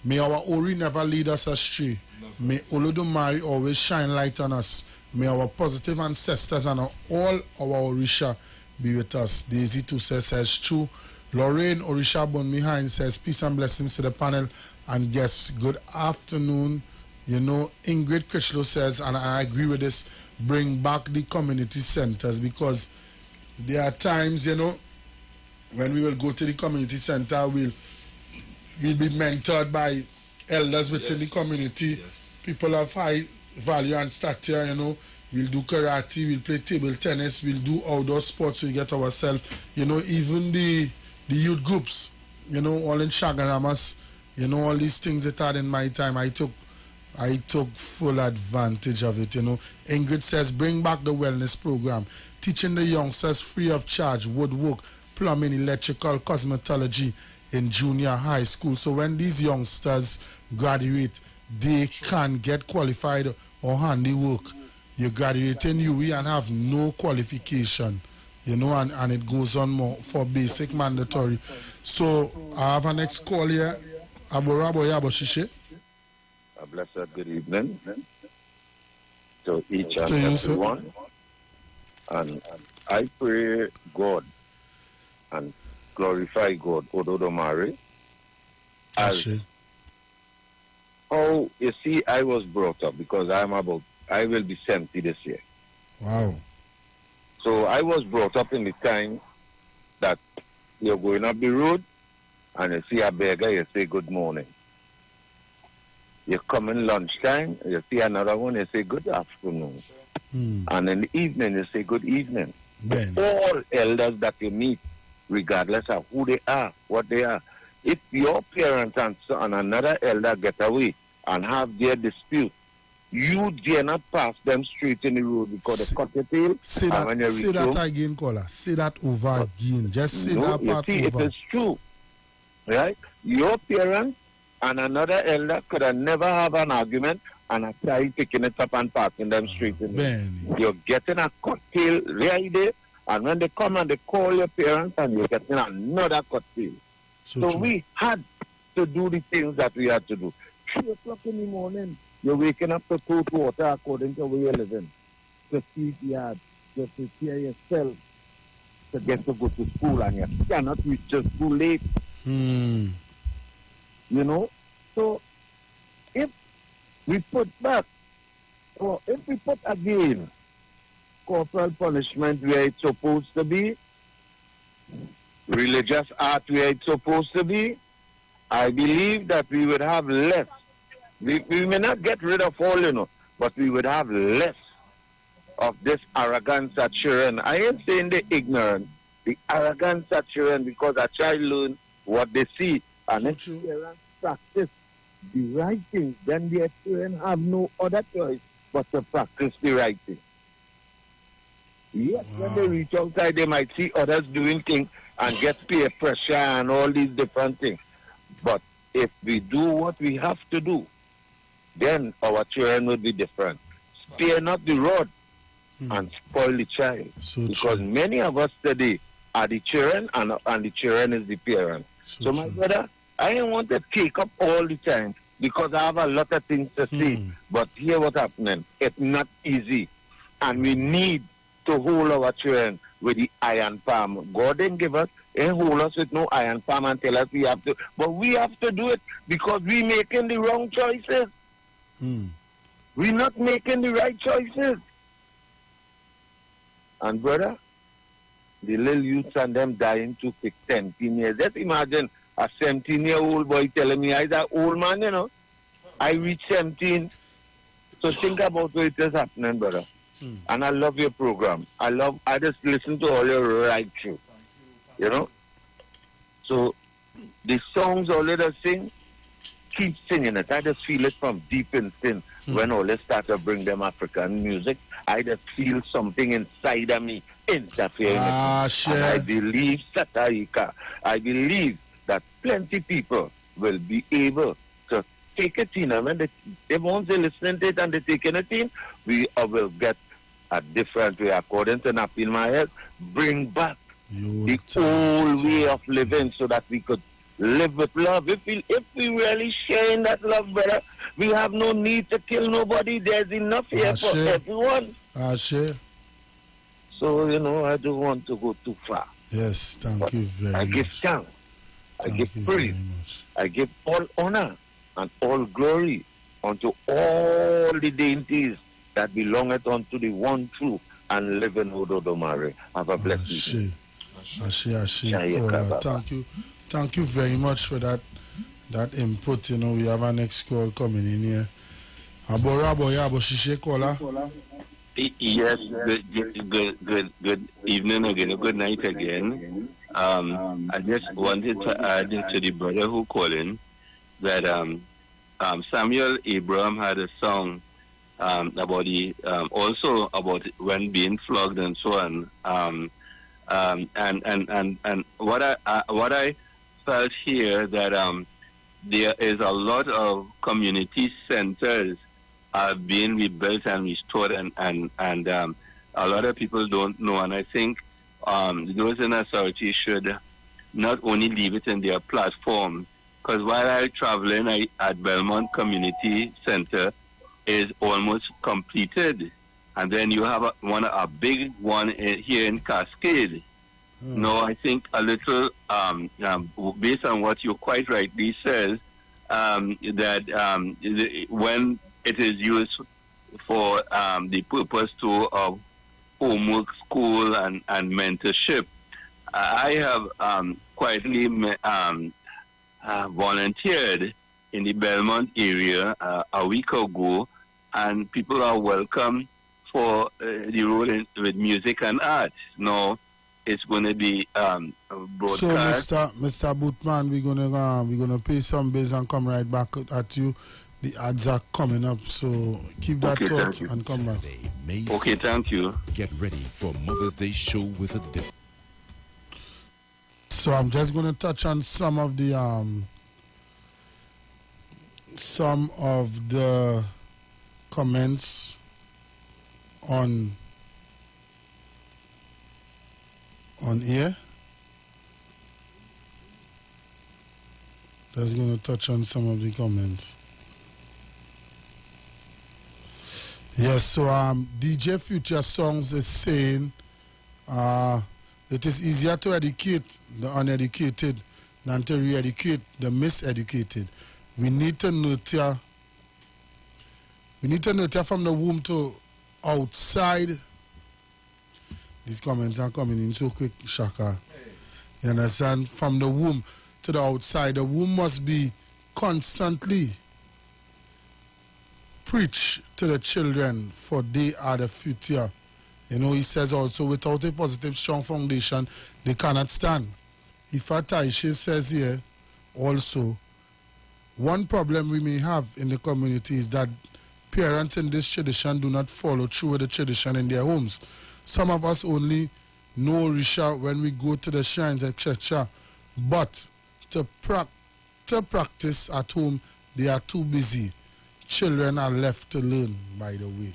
May our Ori never lead us astray. May Olodumare always shine light on us. May our positive ancestors and all our Orisha be with us. Daisy too says true. Lorraine Orisha Bonmihain says, peace and blessings to the panel and guests. Good afternoon. Ingrid Krishlo says, and I agree with this, bring back the community centers, because there are times, when we will go to the community center, we'll be mentored by elders within the community. Yes. People of high value and stature, we'll do karate, we'll play table tennis, we'll do outdoor sports, we get ourselves, even the youth groups, all in Shagaramas, all these things that had in my time, I took full advantage of it, Ingrid says, bring back the wellness program, teaching the youngsters free of charge, woodwork, plumbing, electrical, cosmetology in junior high school. So when these youngsters graduate, they can get qualified or handiwork. You graduate in UE and have no qualification, and it goes on more for basic mandatory. So I have a next call here. Aborabo Yaboshishe. A blessed good evening to each and everyone. And I pray God and glorify God, Olodumare. Oh, you see, I was brought up because I will be 70 this year. Wow. So I was brought up in the time that you're going up the road and you see a beggar, you say good morning. You come in lunchtime, you see another one, you say good afternoon. And in the evening, you say good evening. All elders that you meet, regardless of who they are, what they are. If your parents and another elder get away and have their dispute, you dare not pass them straight in the road because they cut your tail. Say that again, caller. Say that over again. Just say that part over. It is true. Right? Your parents and another elder could have never have an argument and a child picking it up and passing them straight in there. Benny. You're getting a cocktail right there, and when they come and they call your parents, and you're getting another cocktail. So we had to do the things that we had to do. 3 o'clock in the morning, you're waking up to cold water according to where you're living. To feed yard, to prepare yourself to get to go to school, and you cannot reach the school late. You know? So if we put back, or if we put again corporal punishment where it's supposed to be, religious art where it's supposed to be, I believe that we would have less. We may not get rid of all, you know, but we would have less of this arrogance at children. I ain't saying the ignorant, the arrogance at children, because a child learn what they see, and if parents practice the right things, then their children have no other choice but to practice the right thing. Yes, when they reach outside, they might see others doing things and get peer pressure and all these different things. But if we do what we have to do, then our children will be different. Spare not the rod and spoil the child. Because many of us today are the children, and the children is the parents. So my brother, I don't want to take up all the time because I have a lot of things to say. But here what's happening. It's not easy. And we need to hold our children with the iron palm. God didn't give us, and hold us with no iron palm and tell us we have to. But we have to do it because we're making the wrong choices. We're not making the right choices. And brother, the little youths and them dying too quick, 17 years. Just imagine a 17-year-old boy telling me, I'm an old man, you know. I reached 17. So think about what is happening, brother. And I love your program. I just listen to all your right through. You know? So the songs all of us sing, keep singing it. I just feel it from deep inside. When all they start to bring them African music, I just feel something inside of me interfering. And I believe, Sataika, I believe that plenty people will be able to take it in. And when they once they listen to it and they take it in, we will get a different way. According to Napi in my head, bring back the old way of living so that we could live with love. If we really share in that love, brother, we have no need to kill nobody. There's enough here for everyone. So, you know, I don't want to go too far. Yes, thank you very much. I give thanks. I give praise. I give all honor and all glory unto all the dainties that belongeth unto the one true and living Ododomare. Have a blessed evening. Thank you. Thank you very much for that input. You know, we have our next call coming in here. Yes, good evening again, good night again. I just wanted to add to the brother who called in that Samuel Abraham had a song about also about when being flogged and so on. And what I felt here that there is a lot of community centers being rebuilt and restored, and a lot of people don't know. And I think those in authority should not only leave it in their platform, because while I'm traveling at Belmont Community Center is almost completed, and then you have a big one here in Cascade. No, I think a little based on what you quite rightly says, that when it is used for the purpose of homework, school, and mentorship, I have quietly volunteered in the Belmont area a week ago, and people are welcome for the role with music and art. Now, it's going to be broadcast. So, Mr. Bootman, we're gonna pay some bills and come right back at you. The ads are coming up, so keep that thought and come back. Okay, thank you. Get ready for Mother's Day show with a dip. So I'm just gonna touch on some of the comments on air. That's going to touch on some of the comments. Yes, so DJ Future Songs is saying it is easier to educate the uneducated than to re-educate the miseducated. We need to nurture from the womb to outside. These comments are coming in so quick, Shaka. You understand? From the womb to the outside. The womb must be constantly preach to the children, for they are the future. You know, he says also, without a positive, strong foundation, they cannot stand. Ifa Taishe says here, also, one problem we may have in the community is that parents in this tradition do not follow through with the tradition in their homes. Some of us only know Orisha when we go to the shrines, etc. But to practice at home, they are too busy. Children are left to learn, by the way.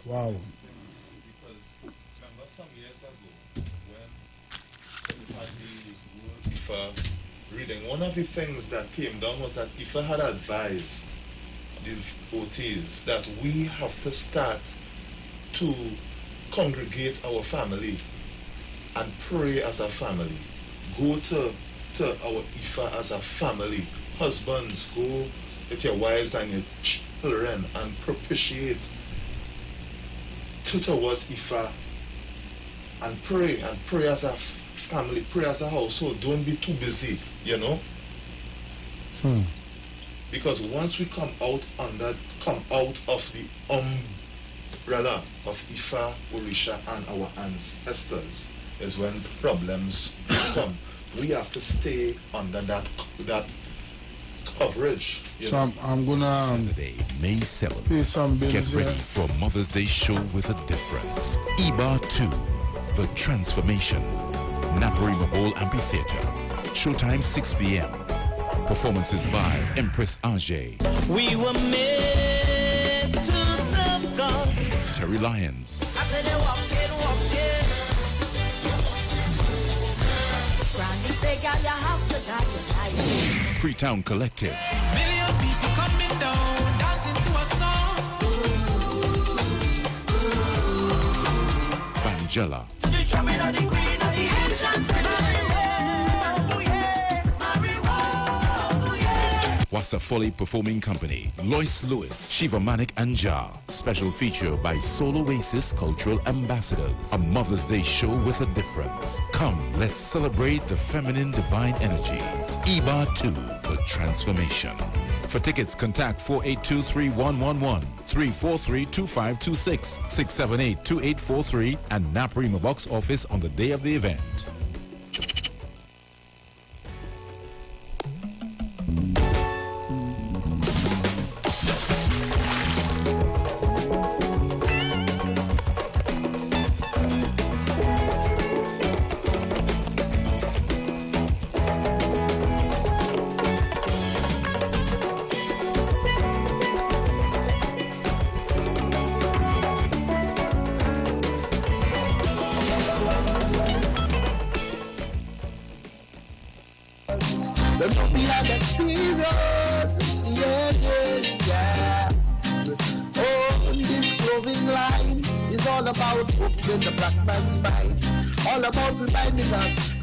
Wow. Because remember some years ago when Ifa reading, one of the things that came down was that Ifa had advised the OTs that we have to start to congregate our family and pray as a family. Go to our Ifa as a family. Husbands, go with your wives and your children and propitiate towards Ifa and pray as a family, pray as a household. Don't be too busy, you know. Because once we come out of the umbrella of Ifa, Orisha and our ancestors is when problems come. We have to stay under that coverage. So I'm gonna Saturday, May 7th. pay some bills. Get ready for Mother's Day show with a difference. Iwer 2, The Transformation. Naparima Bowl Amphitheater. Showtime 6 p.m. Performances by Empress Ajay. We were made to serve God. Terry Lyons. I said they walk in. Granny say, girl, you have to die tonight. Freetown Collective. Million people coming down, dancing to a song. Bangela. Wasafoli Performing Company, Lois Lewis, Shiva Manik and Jar. Special feature by Soul Oasis Cultural Ambassadors. A Mother's Day show with a difference. Come, let's celebrate the feminine divine energies. Iwer 2, The Transformation. For tickets, contact 482-3111, 343-2526, 678-2843, and Naparima Box Office on the day of the event.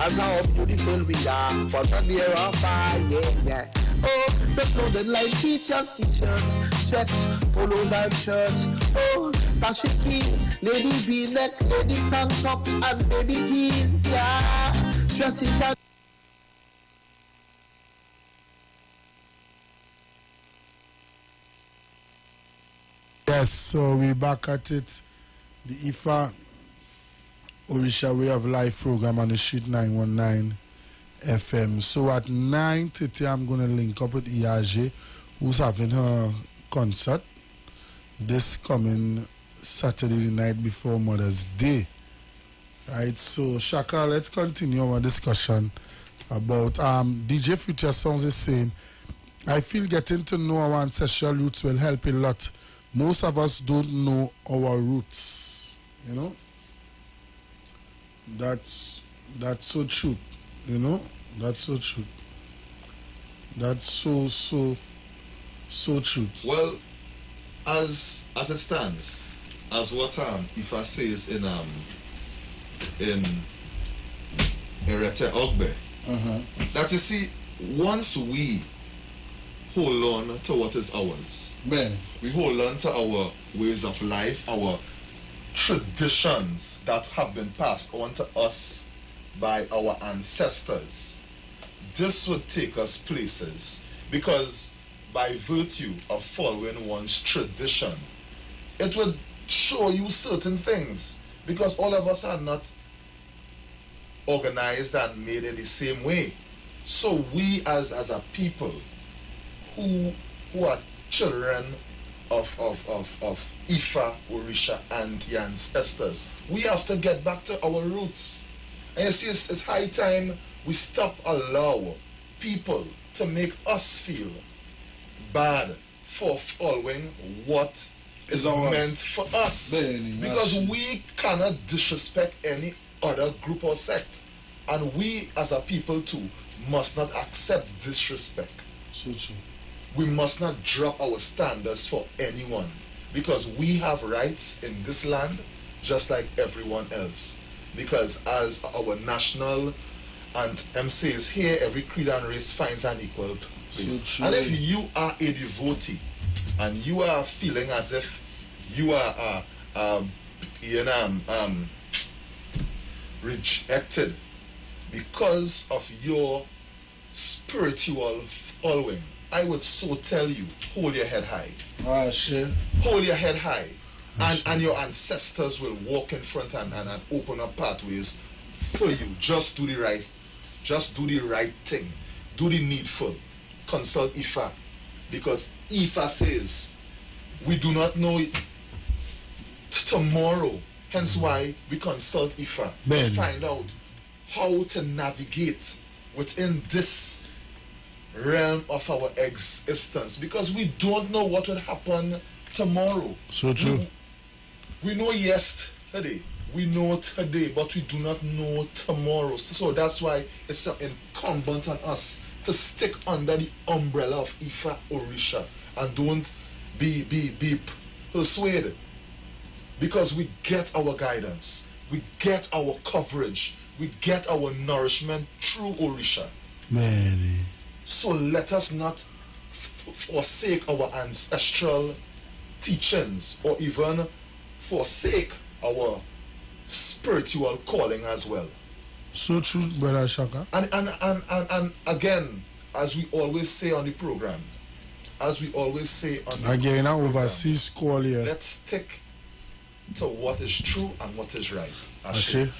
As how beautiful we are, for the near of fire, yeah. Oh, the clothing line teachers, t-shirts, checks, polos and shirts. Oh, dashiki, lady v-neck, lady tank top, and baby jeans, yeah. Dresses and Yes, so we back at it. The Ifa Orisha Way of Life program on the Street 919 FM. So at 9:30 I'm going to link up with Iyaje, who's having her concert this coming Saturday night before Mother's Day. Right, so Shaka, let's continue our discussion about DJ Future Songs is saying, I feel getting to know our ancestral roots will help a lot most of us don't know our roots, you know. That's so true, you know. That's so true. That's so true. Well, as it stands, as what Ifa says in Erete Ogbe, that you see, once we hold on to what is ours, Man, we hold on to our ways of life, our traditions that have been passed on to us by our ancestors, this would take us places, because by virtue of following one's tradition, it would show you certain things, because all of us are not organized and made in the same way. So we as a people who are children of Ifa, Orisha, and the ancestors, we have to get back to our roots. And you see, it's high time we stop allow people to make us feel bad for following what is meant for us. Because we cannot disrespect any other group or sect. And we as a people too must not accept disrespect. so true. We must not drop our standards for anyone, because we have rights in this land just like everyone else. Because as our national anthem says, here every creed and race finds an equal place. So and if you are a devotee and you are feeling as if you are rejected because of your spiritual following, I would so tell you, hold your head high. Hold your head high. And your ancestors will walk in front and open up pathways for you. Just do the right thing. Do the needful. Consult Ifa. Because Ifa says, we do not know tomorrow. Hence why we consult Ifa to find out how to navigate within this realm of our existence, because we don't know what will happen tomorrow. So true. We know yesterday, we know today, but we do not know tomorrow. So that's why it's incumbent on us to stick under the umbrella of Ifa Orisha and don't be persuaded, because we get our guidance, we get our coverage, we get our nourishment through Orisha. So let us not forsake our ancestral teachings, or even forsake our spiritual calling as well. So true, Brother Shaka. And again, as we always say on the program, overseas call here. Let's stick to what is true and what is right. Ashe.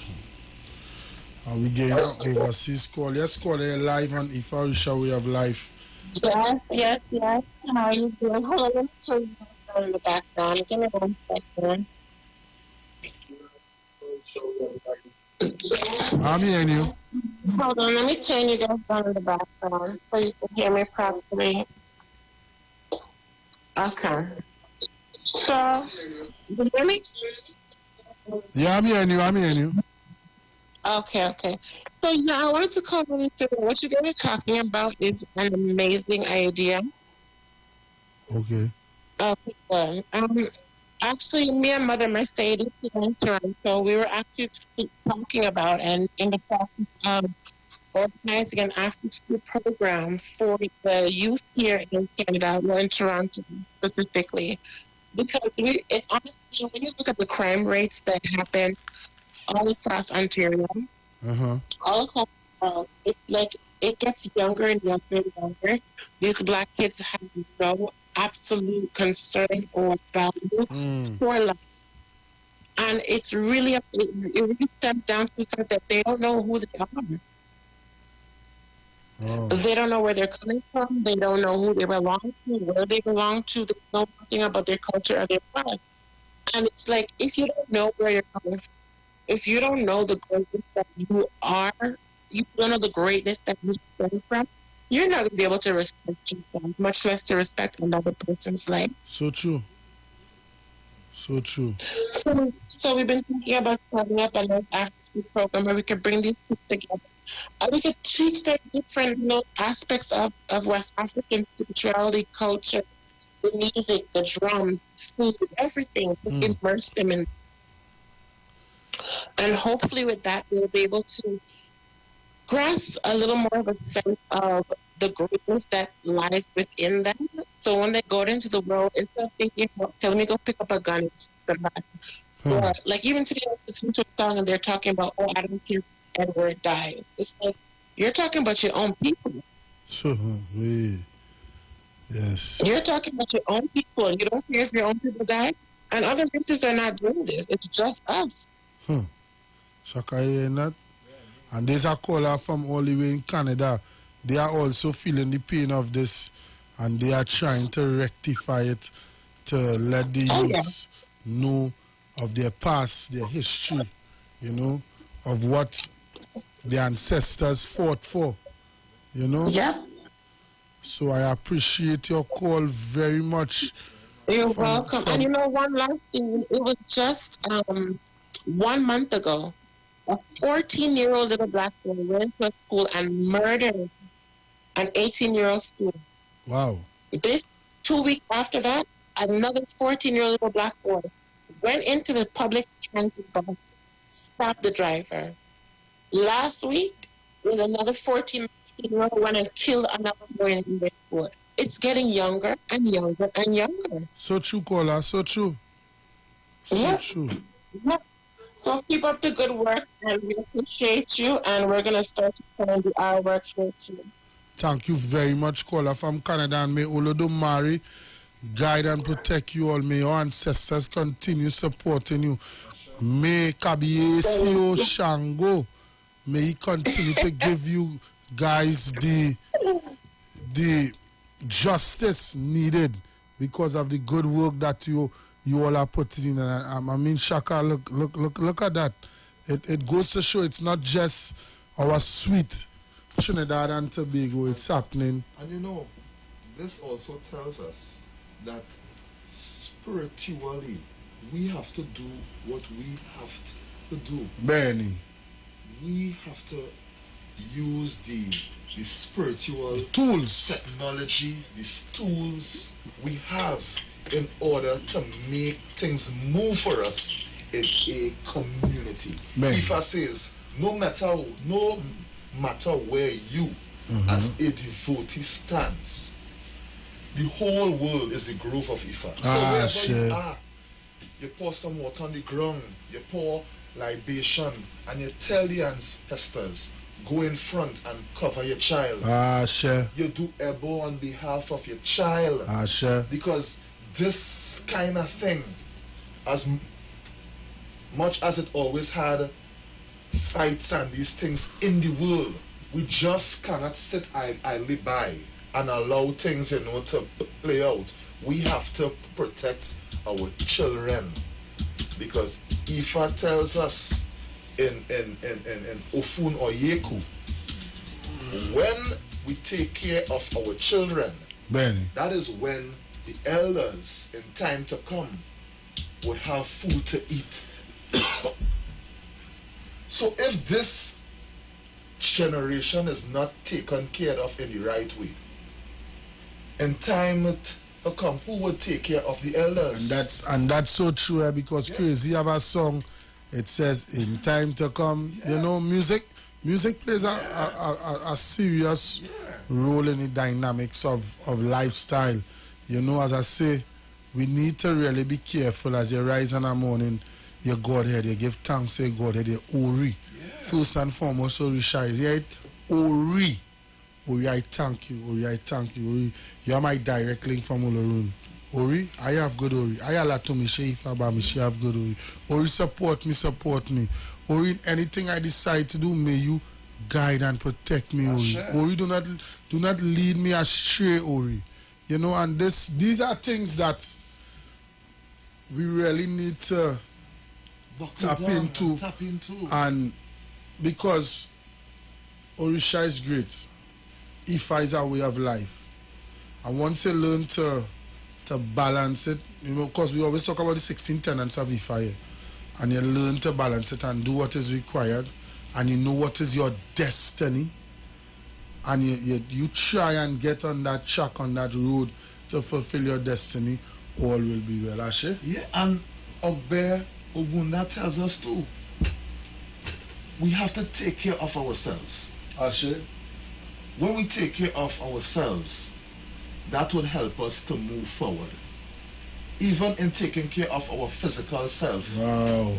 And we gain overseas call. Let's call it live on Ifa Orisha Way of Life. Yes. How are you doing? Hold on, let me turn you down in the background. Give me 1 second. I'm hearing you. Hold on, let me turn you guys down in the background so you can hear me properly. Okay. So, you hear me? Yeah, I'm hearing you. Okay. So, yeah, I wanted to comment on what you guys are talking about is an amazing idea. Okay. Good. Actually, me and Mother Mercedes in Toronto, we were actually talking about and in the process of organizing an after-school program for the youth here in Canada, well, in Toronto specifically. Because it's honestly, when you look at the crime rates that happen all across Ontario, all across the world, it's like it gets younger and younger and younger. These black kids have no absolute concern or value for life. And it's really, it really stems down to the fact that they don't know who they are. They don't know where they're coming from. They don't know who they belong to, where they belong to. They know nothing about their culture or their past. And it's like, if you don't know where you're coming from, if you don't know the greatness that you are, you don't know the greatness that you stem from, you're not going to be able to respect yourself, much less to respect another person's life. So true. So true. So we've been thinking about setting up a nice after-school program where we could bring these kids together. We could teach them different aspects of West African spirituality, culture, the music, the drums, food, everything. Just immerse them in. And hopefully with that, we'll be able to grasp a little more of a sense of the greatness that lies within them. So when they go out into the world, instead of thinking, okay, let me go pick up a gun and shoot somebody. Or like even today, I was listening to a song and they're talking about, oh, I don't care if Edward dies. It's like, you're talking about your own people. Sure. Yes. You're talking about your own people. You don't care if your own people die. And other races are not doing this. It's just us. Shaka hearing that? And there's a caller from all the way in Canada. They are also feeling the pain of this, and they are trying to rectify it to let the youths know of their past, their history, you know, of what their ancestors fought for, you know? Yeah. So I appreciate your call very much. You're welcome. And you know, one last thing, it was just 1 month ago, a 14-year-old little black boy went to a school and murdered an 18-year-old student. Wow. This 2 weeks after that, another 14-year-old little black boy went into the public transit bus, stopped the driver. Last week, with another 14-year-old went and killed another boy in their school. It's getting younger and younger and younger. So true, caller. So true. So true. Yeah. So keep up the good work, and we appreciate you, and we're going to start to plan our work here too. Thank you very much, caller from Canada, and may Olodumare guide and protect you all. May your ancestors continue supporting you. May Kabiesio Shango, may he continue to give you guys the justice needed because of the good work that you all are putting in. And I mean, Shaka, look at that. It goes to show it's not just our sweet Trinidad and Tobago, it's happening. And you know, this also tells us that spiritually, we have to do what we have to do. Benny. We have to use the spiritual tools, technology, these tools we have in order to make things move for us in a community. Ifa says, no matter where you as a devotee stands, the whole world is the grove of Ifa. So wherever you are, you pour some water on the ground, you pour libation, and you tell the ancestors, go in front and cover your child. You do ebo on behalf of your child. Because this kind of thing, as much as it always had fights and these things in the world, we just cannot sit idly by and allow things, you know, to play out. We have to protect our children, because Ifa tells us in Ofun or Yeku, when we take care of our children, that is when the elders in time to come would have food to eat. So if this generation is not taken care of in the right way, in time to come, who would take care of the elders? And that's so true, because Crazy have a song, it says, in time to come, you know, music plays a serious role in the dynamics of lifestyle. You know, as I say, we need to really be careful as you rise in the morning, you Godhead, you give thanks to your Godhead, you Ori. First and foremost, Ori Shai, right? Ori, I thank you. Ori, I thank you. Ori, you are my direct link from Olorun. Ori, I have good Ori. I ala to me, Sheifa ba me, she have good Ori. Ori, support me. Ori, anything I decide to do, may you guide and protect me, Ori. Ori, do not lead me astray, Ori. You know, and these are things that we really need to tap into. And because Orisha is great, Ifa is our way of life. And once you learn to to balance it, you know, because we always talk about the 16 tenets of Ifa, and you learn to balance it and do what is required, and you know what is your destiny, and you try and get on that track, on that road to fulfill your destiny, all will be well. Ashe? Yeah, and Ogbe Ogunda tells us too, we have to take care of ourselves. Ashe? When we take care of ourselves, that would help us to move forward. Even in taking care of our physical self, wow,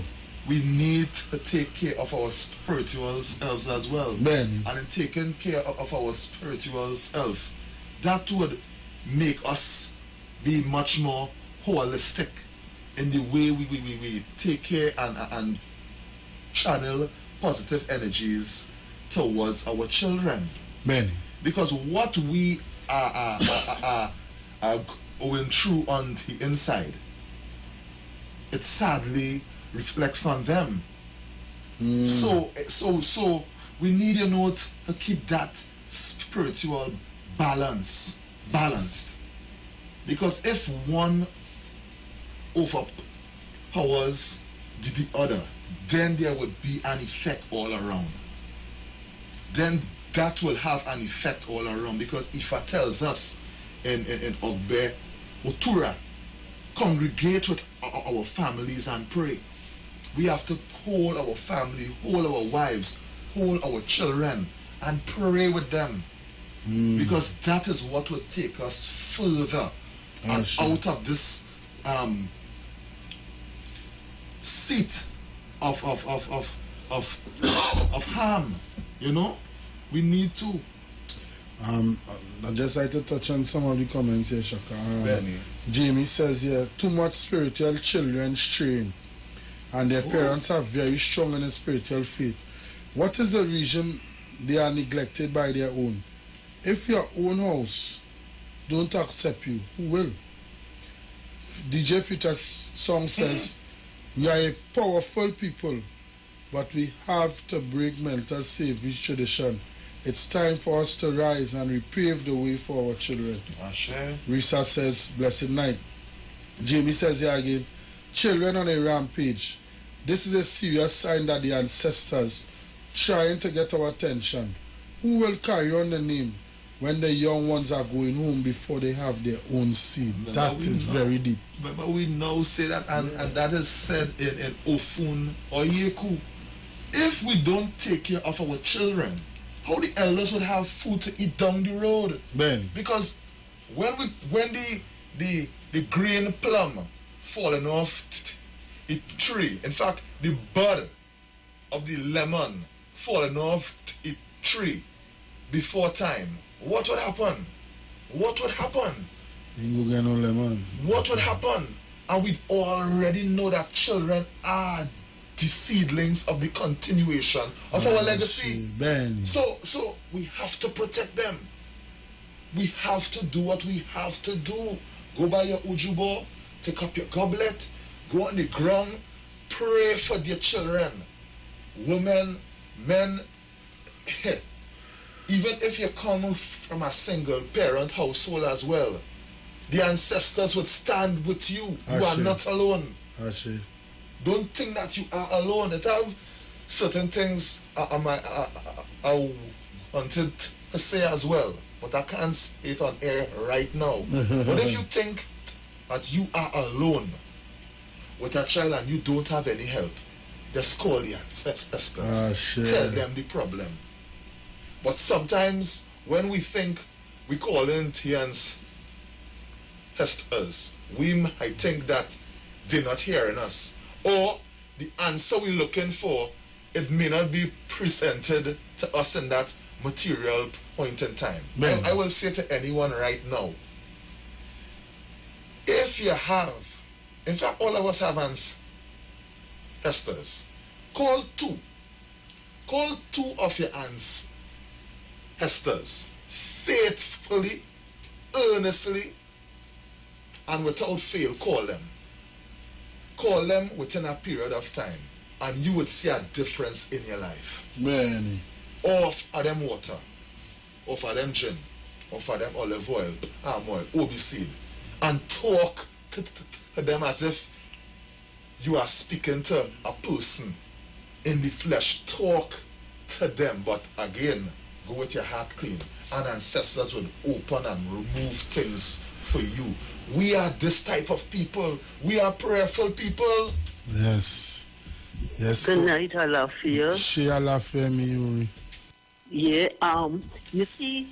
we need to take care of our spiritual selves as well. Ben. And in taking care of our spiritual self, that would make us be much more holistic in the way we take care and channel positive energies towards our children. Ben. Because what we are going through on the inside, it sadly reflects on them. So we need, you know, to keep that spiritual balanced. Because if one overpowers the other, then there would be an effect all around. Then that will have an effect all around, because Ifa tells us in Ogbe, Otura, congregate with our families and pray. We have to hold our family, hold our wives, hold our children, and pray with them. Because that is what will take us further and out of this seat of harm. You know, we need to. I'd just like to touch on some of the comments here, Shaka. Jamie says here, too much spiritual children strain, and their parents are very strong in the spiritual faith. What is the reason they are neglected by their own? If your own house don't accept you, who will? DJ Future's song says, we are a powerful people, but we have to break mental savage tradition. It's time for us to rise and repave the way for our children. Risa says, blessed night. Jamie says here again, children on a rampage. This is a serious sign that the ancestors trying to get our attention. Who will carry on the name when the young ones are going home before they have their own seed? That is very deep. But we now say that, and that is said in Ofun or Yeku. If we don't take care of our children, how the elders would have food to eat down the road? Ben. Because when the green plum falling off the tree, in fact the bud of the lemon falling off the tree before time, what would happen? What would happen? You go get no lemon. What would happen? And we already know that children are the seedlings of the continuation of our legacy. Ben. So we have to protect them. We have to do what we have to do. Go by your ujubo, take up your goblet, go on the ground, pray for their children. Women, men, even if you come from a single parent household as well, the ancestors would stand with you. You are not alone. I see. Don't think that you are alone. It have certain things I wanted to say as well, but I can't say it on air right now. But if you think that you are alone with a child and you don't have any help, just call the ancestors. Tell them the problem. But sometimes when we think we call in the ancestors, we might think that they're not hearing us. Or the answer we're looking for, it may not be presented to us in that material point in time. I will say to anyone right now, if you have, in fact all of us have ancestors, call two of your ancestors faithfully, earnestly, and without fail. Call them within a period of time, and you would see a difference in your life. Many. Or for them water, or for them gin, or for them olive oil, palm oil, obi seed, and talk to them as if you are speaking to a person in the flesh. Talk to them, but again, go with your heart clean. And ancestors will open and remove things for you. We are this type of people. We are prayerful people. Yes. Yes. Good night, Alafia. She Alafia me, Yuri. Yeah, you see,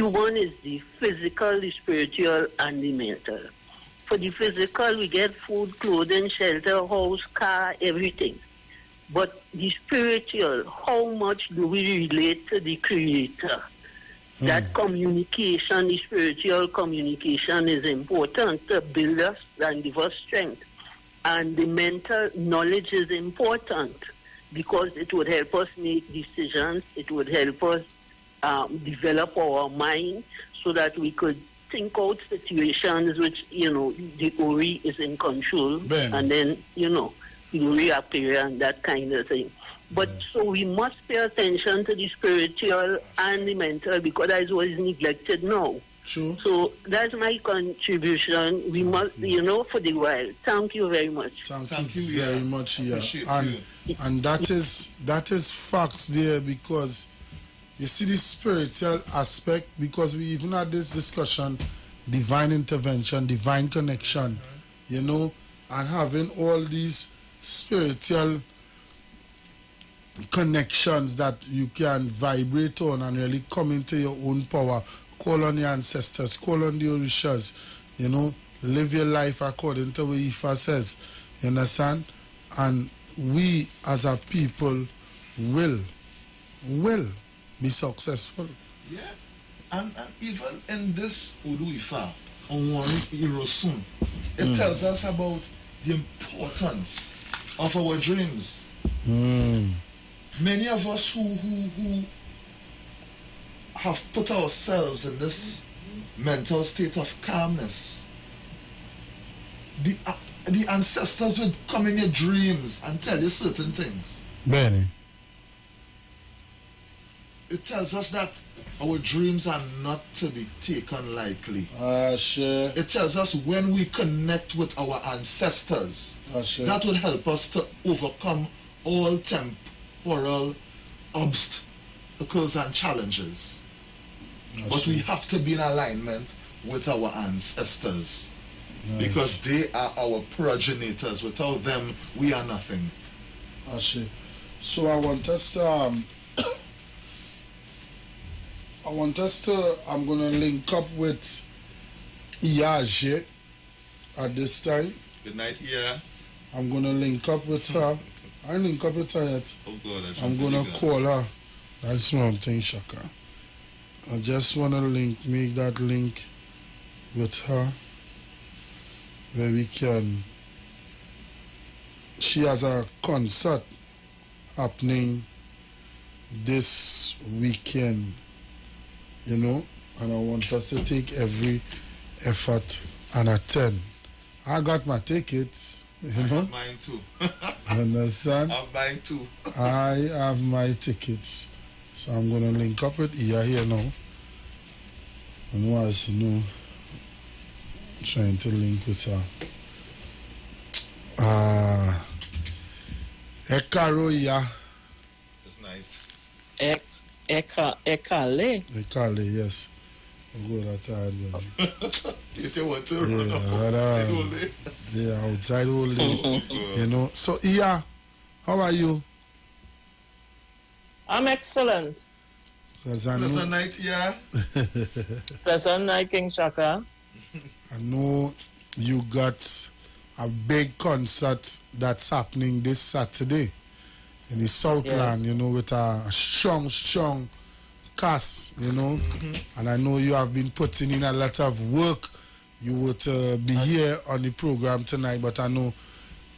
one is the physical, the spiritual, and the mental. For the physical, we get food, clothing, shelter, house, car, everything. But the spiritual, how much do we relate to the Creator? That communication, the spiritual communication is important to build us and give us strength. And the mental knowledge is important because it would help us make decisions. It would help us develop our mind so that we could think out situations which, the Ori is in control. And then, you reappear and that kind of thing. But so we must pay attention to the spiritual and the mental because that is what is neglected now. True. So that's my contribution. We must, for the while. Thank you very much. Thank you very much, yeah. And that is facts there because you see the spiritual aspect because we even had this discussion, divine intervention, divine connection, and having all these spiritual connections that you can vibrate on and really come into your own power. Call on your ancestors, call on the Orishas, live your life according to what Ifa says. You understand? And we as a people will be successful. Yeah. And even in this Odu Ifa, Irosun, it tells us about the importance of our dreams. Many of us who have put ourselves in this mental state of calmness, the ancestors would come in your dreams and tell you certain things. Benny. It tells us that our dreams are not to be taken lightly. Sure. It tells us when we connect with our ancestors, Sure. that will help us to overcome all temporal obstacles and challenges. But we have to be in alignment with our ancestors because they are our progenitors. Without them, we are nothing. So I want us to I'm going to link up with Iyaje at this time. Good night, Iya. I'm going to link up with her. I didn't link up with her yet. Oh God, I'm going to call her. That's one thing, Shaka. I just want to make that link with her where we can. She has a concert happening this weekend, and I want us to take every effort and attend. I got my tickets, I have mine too. You understand? I have mine too. I have my tickets. So I'm going to link up with Iya here now. And was, trying to link with her. Ekaro Iya. This night. Ekale. Ekale, yes. I'll go that hard. You want to run up outside all day? Yeah, outside all day. So Iya, how are you? I'm excellent. Pleasant night, yeah. Pleasant night, King Shaka. I know you got a big concert that's happening this Saturday in the Southland, with a strong cast, and I know you have been putting in a lot of work. You would be here on the program tonight, but I know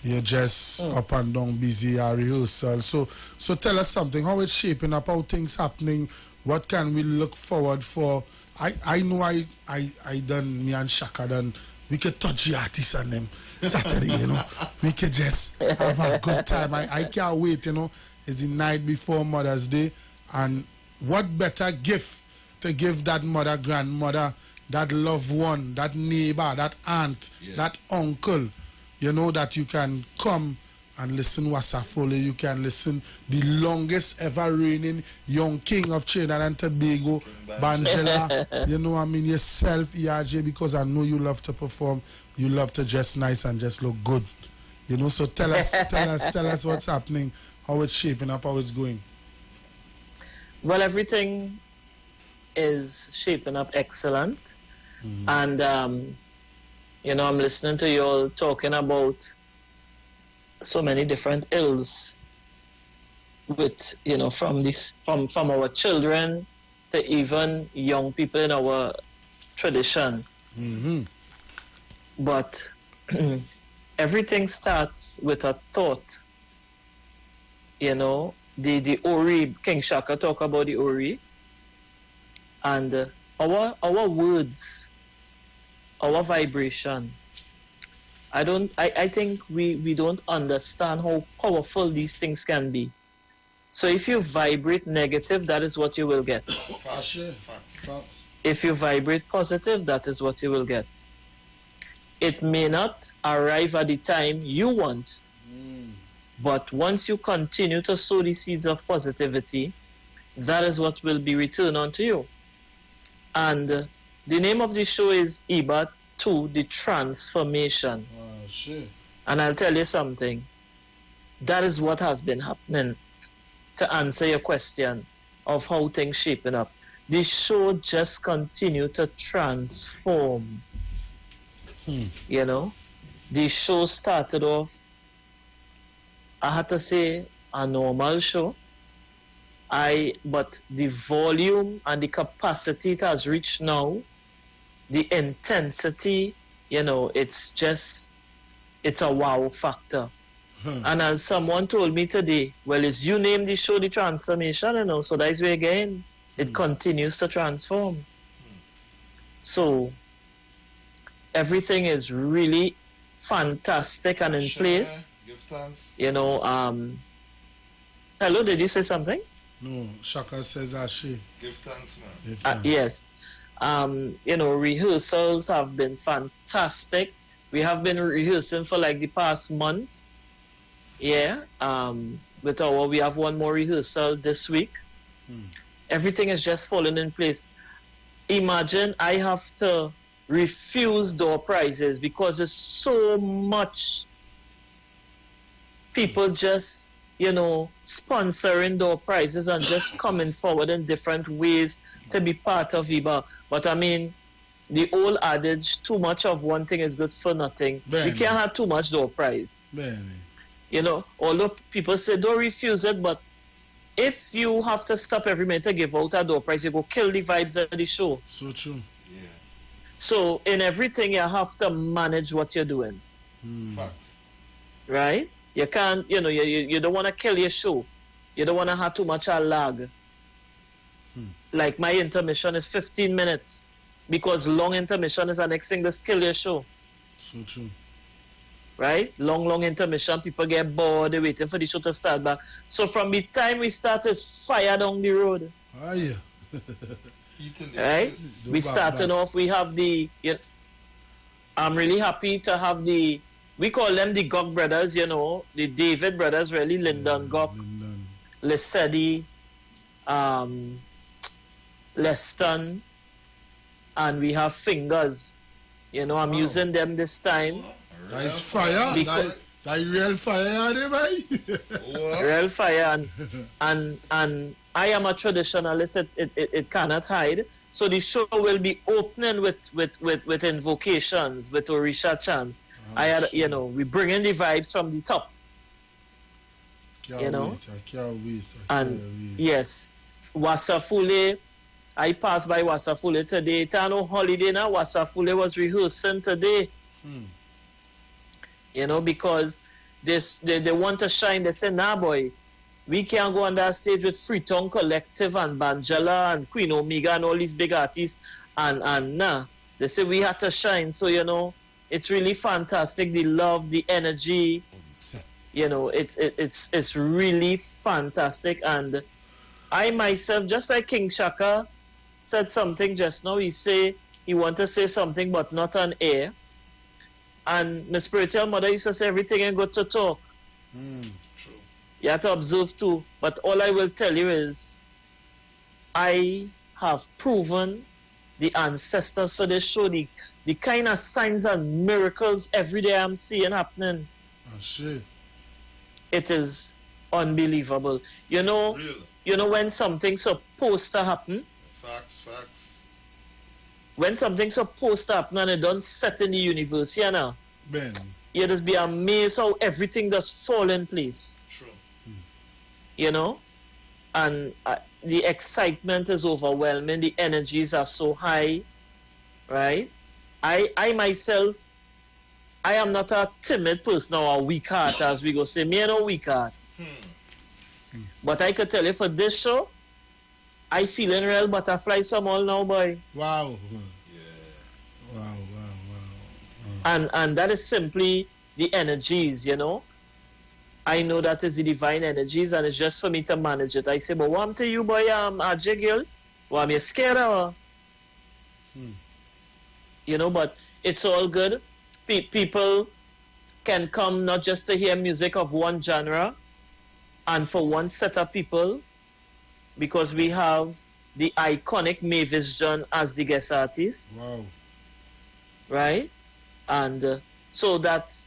you're just up and down busy at rehearsal. So tell us something, how it's shaping up, how things happening, what can we look forward for? I know I done, me and Shaka done, we could touch the artists on them Saturday, we could just have a good time. I can't wait, it's the night before Mother's Day, and what better gift to give that mother, grandmother, that loved one, that neighbor, that aunt, that uncle, you know, that you can come and listen Wasafole. You can listen the longest ever reigning young king of Trinidad and Tobago, Banjela. You know, I mean, yourself, ERJ, because I know you love to perform, you love to dress nice and just look good. You know, so tell us what's happening, how it's shaping up, how it's going. Well, everything is shaping up excellent. And, you know, I'm listening to you all talking about so many different ills with, you know, from our children to even young people in our tradition. But everything starts with a thought. You know, the Ori, King Shaka talk about the Ori, and our words, our vibration. I think we don't understand how powerful these things can be. So if you vibrate negative, that is what you will get. If you vibrate positive, that is what you will get. It may not arrive at the time you want, but once you continue to sow the seeds of positivity, that is what will be returned unto you. And the name of the show is Iba to the Transformation. And I'll tell you something. That is what has been happening. To answer your question of how things shaping up, the show just continue to transform. You know, the show started off, I had to say, a normal show. But the volume and the capacity it has reached now, the intensity, you know, it's a wow factor. And as someone told me today, well, is you name the show The Transformation, you know, so that's where again, it continues to transform. So, everything is really fantastic and in place. Give thanks. You know, hello, did you say something? No, Shaka says Ashe. Give thanks, man. Yes. You know, rehearsals have been fantastic. We have been rehearsing for like the past month. Yeah. We have one more rehearsal this week. Everything is just falling in place. Imagine I have to refuse door prizes because there's so much people just, you know, sponsoring door prizes and just coming forward in different ways to be part of IBA. But I mean, the old adage, too much of one thing is good for nothing. Benny. You can't have too much door prize. Benny. You know, although people say don't refuse it, but if you have to stop every minute to give out a door prize, you go kill the vibes of the show. So true. So in everything, you have to manage what you're doing. Facts. Right? You can't, you know, you don't want to kill your show. You don't want to have too much a lag. Like my intermission is 15 minutes because long intermission is the next thing to kill your show. So true. Right? Long intermission, people get bored, they're waiting for the show to start back. So from the time we start, it's fire down the road. Oh, yeah. Right? We starting off, we have I'm really happy to have we call them the Gok brothers, you know, the David brothers, really, Lyndon Gok, Lesedi, Leston, and we have Fingers. You know, I'm using them this time. Nice fire. That real fire, real fire, and I am a traditionalist. It cannot hide. So the show will be opening with invocations, with Orisha chants. You know, we bring in the vibes from the top. I can't wait. Yes, Wasafule. I passed by Wasafule today. It's no holiday now. Wasafule was rehearsing today. You know, because they want to shine. They say, nah, boy, we can't go on that stage with Freetown Collective and Banjala and Queen Omega and all these big artists. And nah, they say we had to shine. So, you know, it's really fantastic. The love, the energy, you know, it's really fantastic. And I myself, just like King Shaka said something just now, he say, he want to say something but not on air. And my spiritual mother used to say everything ain't good to talk. True. You have to observe too. But all I will tell you is I have proven the ancestors for this show, the kind of signs and miracles every day I'm seeing happening. Oh, shit. It is unbelievable. You know, when something's supposed to happen, Facts. when something's supposed to happen and it don't set in the universe, you know, Ben. you just be amazed how everything just fall in place. True. You know, and the excitement is overwhelming. The energies are so high, right? I myself, I am not a timid person or a weak heart, as we go say. Me no weak heart. But I could tell you for this show, I feeling real butterfly some all now, boy. Wow. Yeah. Wow. And that is simply the energies, you know. I know that is the divine energies, and it's just for me to manage it. I say, but what to you, boy, a girl? Well, I'm scared of her. You know, but it's all good. People can come not just to hear music of one genre, and for one set of people, because we have the iconic Mavis John as the guest artist. Wow. Right? And so that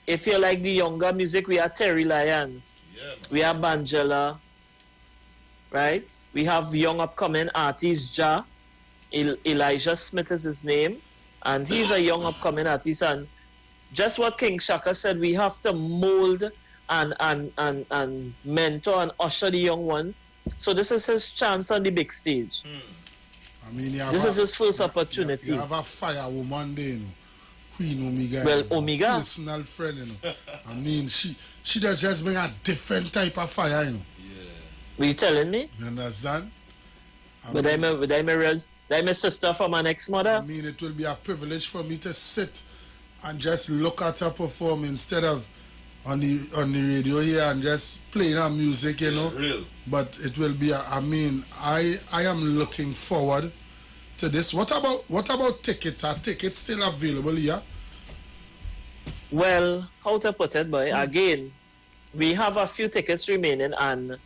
if you like the younger music, we have Terry Lyons. Yeah, we have Bangela. Right? We have young upcoming artist Ja. Elijah Smith is his name. And he's a young upcoming artist. And just what King Shaka said, we have to mold and mentor and usher the young ones. So this is his chance on the big stage. I mean, this is his first opportunity. You have a fire woman there, you know. Queen Omega. Well, Omega. Personal friend, you know. I mean, she does just bring a different type of fire, you know. Were you telling me? You understand? But I'm a sister from my next mother. I mean, it will be a privilege for me to sit and just look at her perform instead of on the radio here and just playing her music, you know. Real. But it will be. I am looking forward to this. What about tickets? Are tickets still available here? Well, how to put it, boy? Again, we have a few tickets remaining, and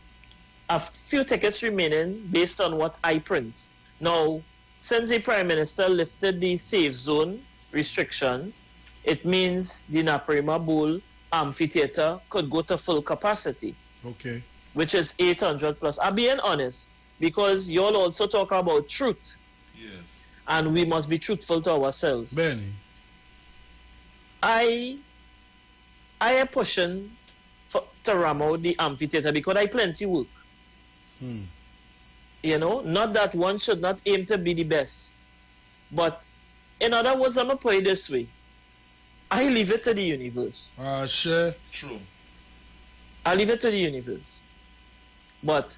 a few tickets remaining based on what I print. Now, since the Prime Minister lifted the safe zone restrictions, it means the Naparima Bowl amphitheater could go to full capacity. Okay. Which is 800 plus. I'm being honest, because you all also talk about truth. Yes. And we must be truthful to ourselves. Benny. I am pushing to ram out the amphitheater because I plenty work. You know, not that one should not aim to be the best. But in other words, I'm going to put it this way. I leave it to the universe. Sure. True. I leave it to the universe. But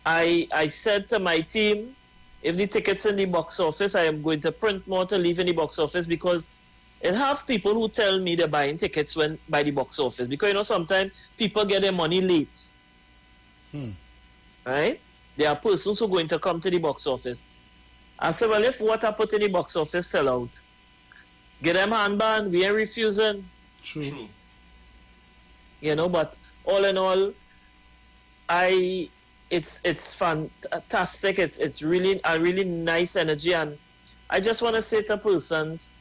I said to my team, if the tickets in the box office, I am going to print more to leave in the box office, because it have people who tell me they're buying tickets when by the box office. Because, you know, sometimes people get their money late. Right? There are persons who are going to come to the box office. I said, well, if what I put in the box office sell out, get them handband, we ain't refusing. True. You know, but all in all, it's fantastic. It's really a really nice energy, and I just want to say to persons,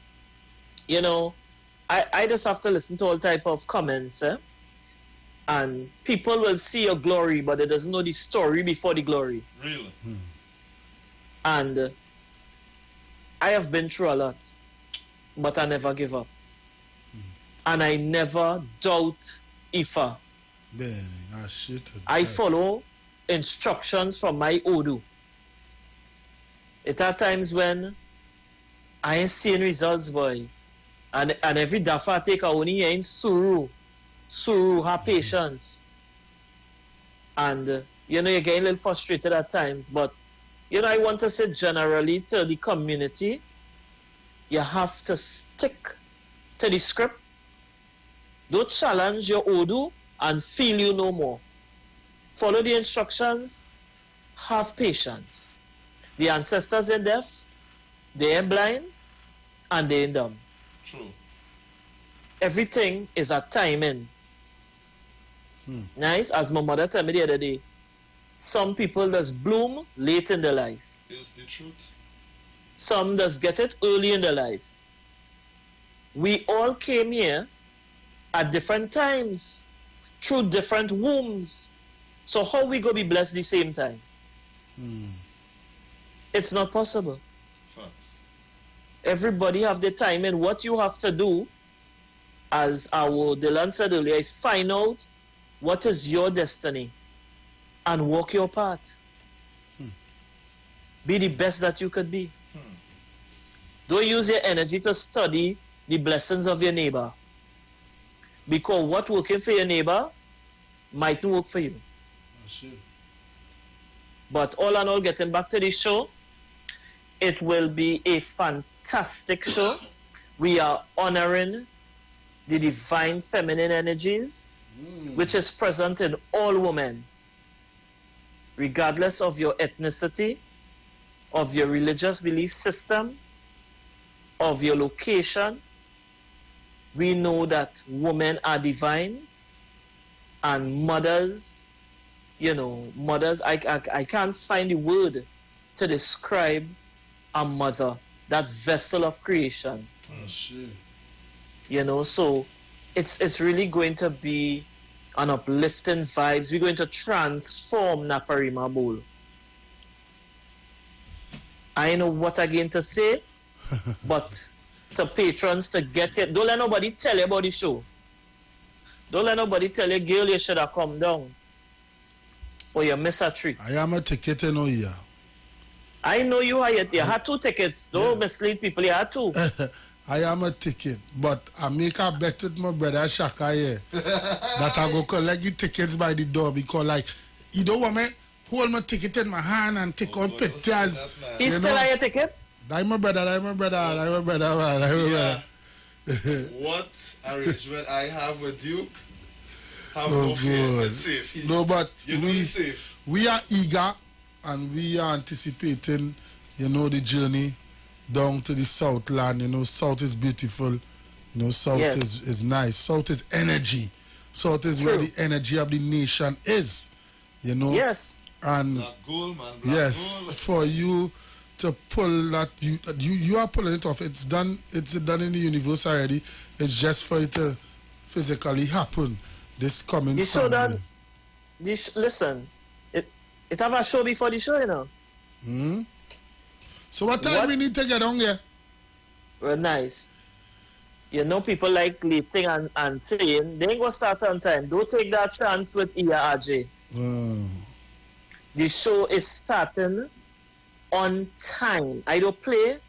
you know, I just have to listen to all type of comments, and people will see your glory, but they doesn't know the story before the glory. Really? And I have been through a lot, but I never give up, and I never doubt Ifa. I follow instructions from my Odu. It are times when I ain't seeing results, boy. And every dafa I take, I only hearing suru, have patience. And, you know, you're getting a little frustrated at times. But, you know, I want to say generally to the community, you have to stick to the script. Don't challenge your Odu and feel you no more. Follow the instructions, have patience. The ancestors are deaf, They ain't blind and they ain't dumb. True. Everything is a timing. Nice? As my mother told me the other day, some people just bloom late in their life. Is the truth. Some just get it early in their life. We all came here at different times, through different wombs. So how we go be blessed the same time? It's not possible. Facts. Everybody have the time, and what you have to do, as our Dylan said earlier, is find out what is your destiny and walk your path. Be the best that you could be. Don't use your energy to study the blessings of your neighbor, because what working for your neighbor might not work for you. But all in all, getting back to the show, it will be a fantastic show. We are honoring the divine feminine energies, which is present in all women, regardless of your ethnicity, of your religious belief system, of your location. We know that women are divine, and mothers, mothers, I can't find the word to describe a mother, that vessel of creation. So it's really going to be an uplifting vibes. We're going to transform Naparima Bowl. I know what again to say, but to patrons to get it, don't let nobody tell you about the show. Don't let nobody tell you, girl, you should have come down, or you miss a trick. I am a ticket in here. I know you are yet. You had 2 tickets. Don't mislead people. You had 2. I am a ticket, but I make a bet with my brother Shaka here that I go collect the tickets by the door, because like, you don't want me hold my ticket in my hand and take out pictures. He still have your ticket? That's my brother, man. What arrangement I have with Duke? Have no no fear. good. It's safe. No, but it's safe. We are eager and we are anticipating, the journey down to the Southland. South is beautiful. South is nice. South is energy. South is where the energy of the nation is. Yes. And Black gold, man. Black gold. For you to pull that, you are pulling it off. It's done in the universe already. It's just for it to physically happen this coming Sunday. Listen, it have a show before the show, So what time we need to get on here? Well, nice. People like leating and saying they ain't gonna start on time. Don't take that chance with ERJ. The show is starting on time. I don't play.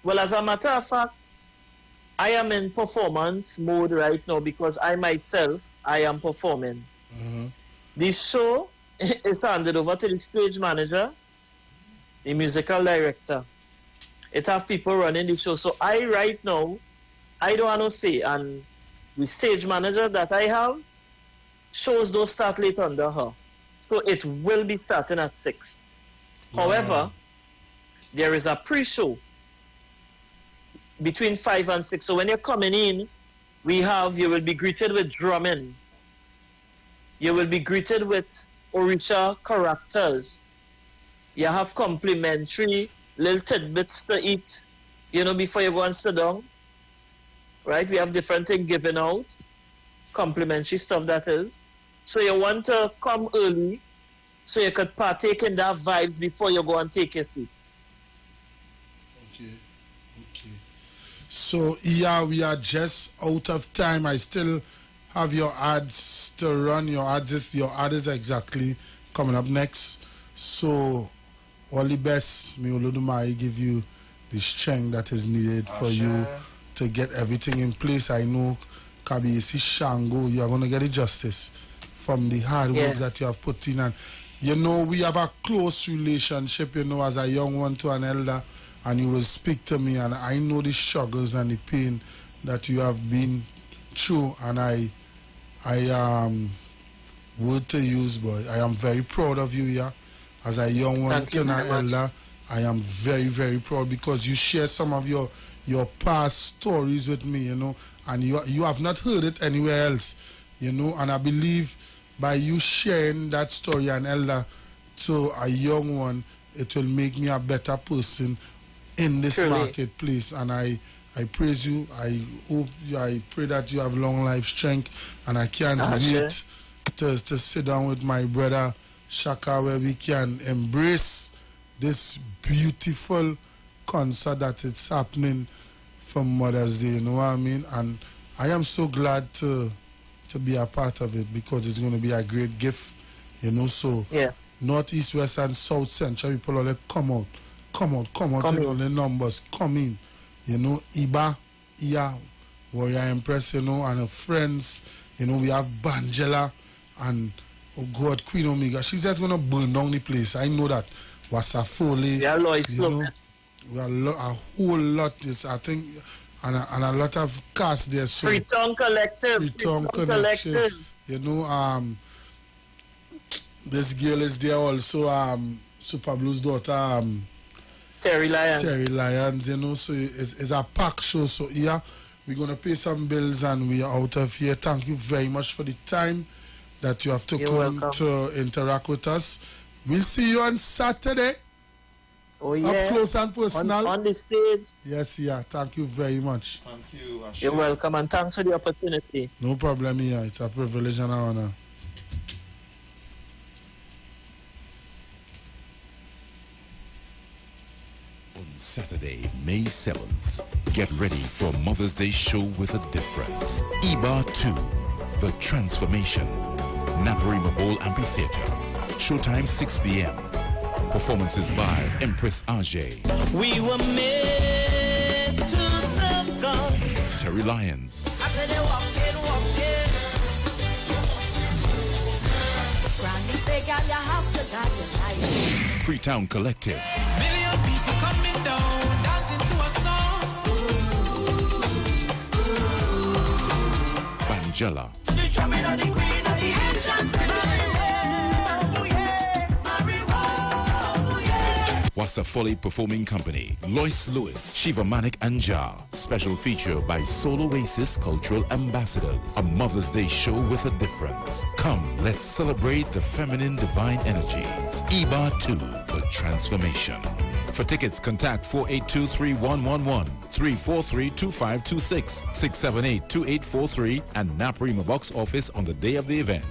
Well, as a matter of fact, I am in performance mode right now, because I myself am performing. The show is handed over to the stage manager, the musical director. It have people running the show. So I right now, I don't want to say, and the stage manager that I have, shows don't start late under her. So it will be starting at 6. However, there is a pre-show between 5 and 6. So when you're coming in, you will be greeted with drumming. You will be greeted with Orisha characters. You have complimentary little tidbits to eat, before you go and sit down. Right? We have different things given out. Complimentary stuff, that is. So you want to come early so you could partake in that vibes before you go and take your seat. Okay. So, we are just out of time. I still have your ads to run. Your ad is exactly coming up next. So, all the best. May Olodumare give you the strength that is needed for you to get everything in place. I know, Kabiyesi Shango, you are going to get the justice from the hard work that you have put in. And we have a close relationship, as a young one to an elder, and you will speak to me, and I know the struggles and the pain that you have been through, and I word to use, boy, I am very proud of you, as a young one to an elder. I am very, very proud because you share some of your past stories with me, you know, and you have not heard it anywhere else, you know, and I believe by you sharing that story, an elder to a young one, it will make me a better person in this marketplace. And I praise you. I pray that you have long life strength, and I can't wait to sit down with my brother Shaka, where we can embrace this beautiful concert that it's happening for Mother's Day, you know what I mean? And I am so glad to be a part of it because it's going to be a great gift, you know. So yes, North, East, West, and South Central people are like, come out, you know, the numbers, come in, you know. Iba, Warrior Empress, you know, and her friends, you know, we have Banjela and, oh God, Queen Omega. She's just going to burn down the place. I know that. Wasafoli, yeah, Lois, you know, we are a whole lot, is, I think, and a lot of cast there. So Freetown Collective. Freetown Collective. You know, this girl is there also, Super Blues daughter, Terry Lyons, you know, so it's a pack show. So yeah, we're gonna pay some bills and we are out of here. Thank you very much for the time that you have taken to interact with us. We'll see you on Saturday. Oh yeah. Up close and personal. On the stage. Yes, yeah. Thank you very much. Thank you, Ashe. You're welcome, and thanks for the opportunity. No problem, yeah. It's a privilege and an honor. On Saturday, May 7th, get ready for Mother's Day show with a difference. Iba 2, The Transformation, Naparima Bowl Amphitheater. Showtime 6 p.m. Performances by Empress Ajay. We were made to serve God. Terry Lyons. I said they walk in. Granny say, girl, you have to guide your life. Freetown Collective. Million people coming down, dancing to a song. Banjela. The drumming of the queen of the ancient. Wasafoli Performing Company, Lois Lewis, Shiva Manik and Jar. Special feature by Soul Oasis Cultural Ambassadors. A Mother's Day show with a difference. Come, let's celebrate the feminine divine energies. Iba 2, The Transformation. For tickets, contact 482-3111, 343-2526, 678-2843, and Naparima Box Office on the day of the event.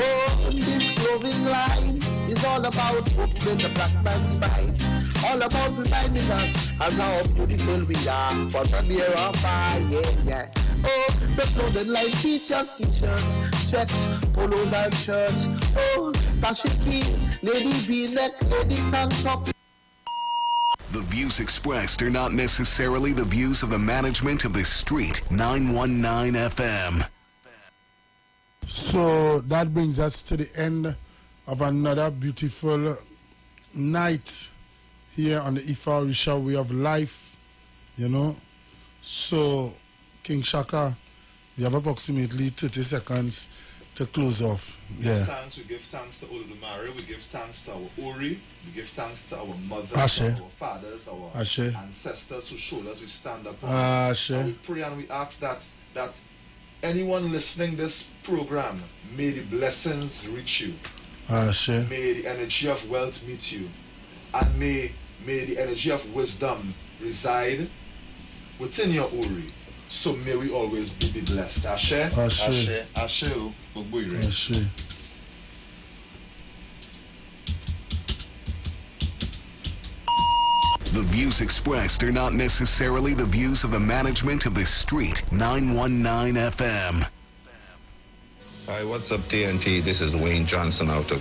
Oh, this clothing line is all about opening the black man's mind. All about reminding us as how beautiful we are for the year of fire, yeah. Oh, the clothing line features t-shirts, checks, polos and shirts. Oh, dashiki, lady v-neck, lady tank top. The views expressed are not necessarily the views of the management of the Street 919 FM. So that brings us to the end of another beautiful night here on the Ifa Orisha Way of Life, you know. So, King Shaka, we have approximately 30 seconds to close off. Yeah. We give thanks to Olodumare, we give thanks to our Ori, we give thanks to our mothers, Ashe. our fathers, our Ashe. ancestors who showed us we stand up. Ashe. And we pray and we ask that anyone listening this program, may the blessings reach you. Ashe. May the energy of wealth meet you. And may the energy of wisdom reside within your Ori. So may we always be blessed. Ashe. Ashe. Ashe. Ashe. Ashe. The views expressed are not necessarily the views of the management of the street. 919 FM. Hi, what's up, TNT? This is Wayne Johnson out of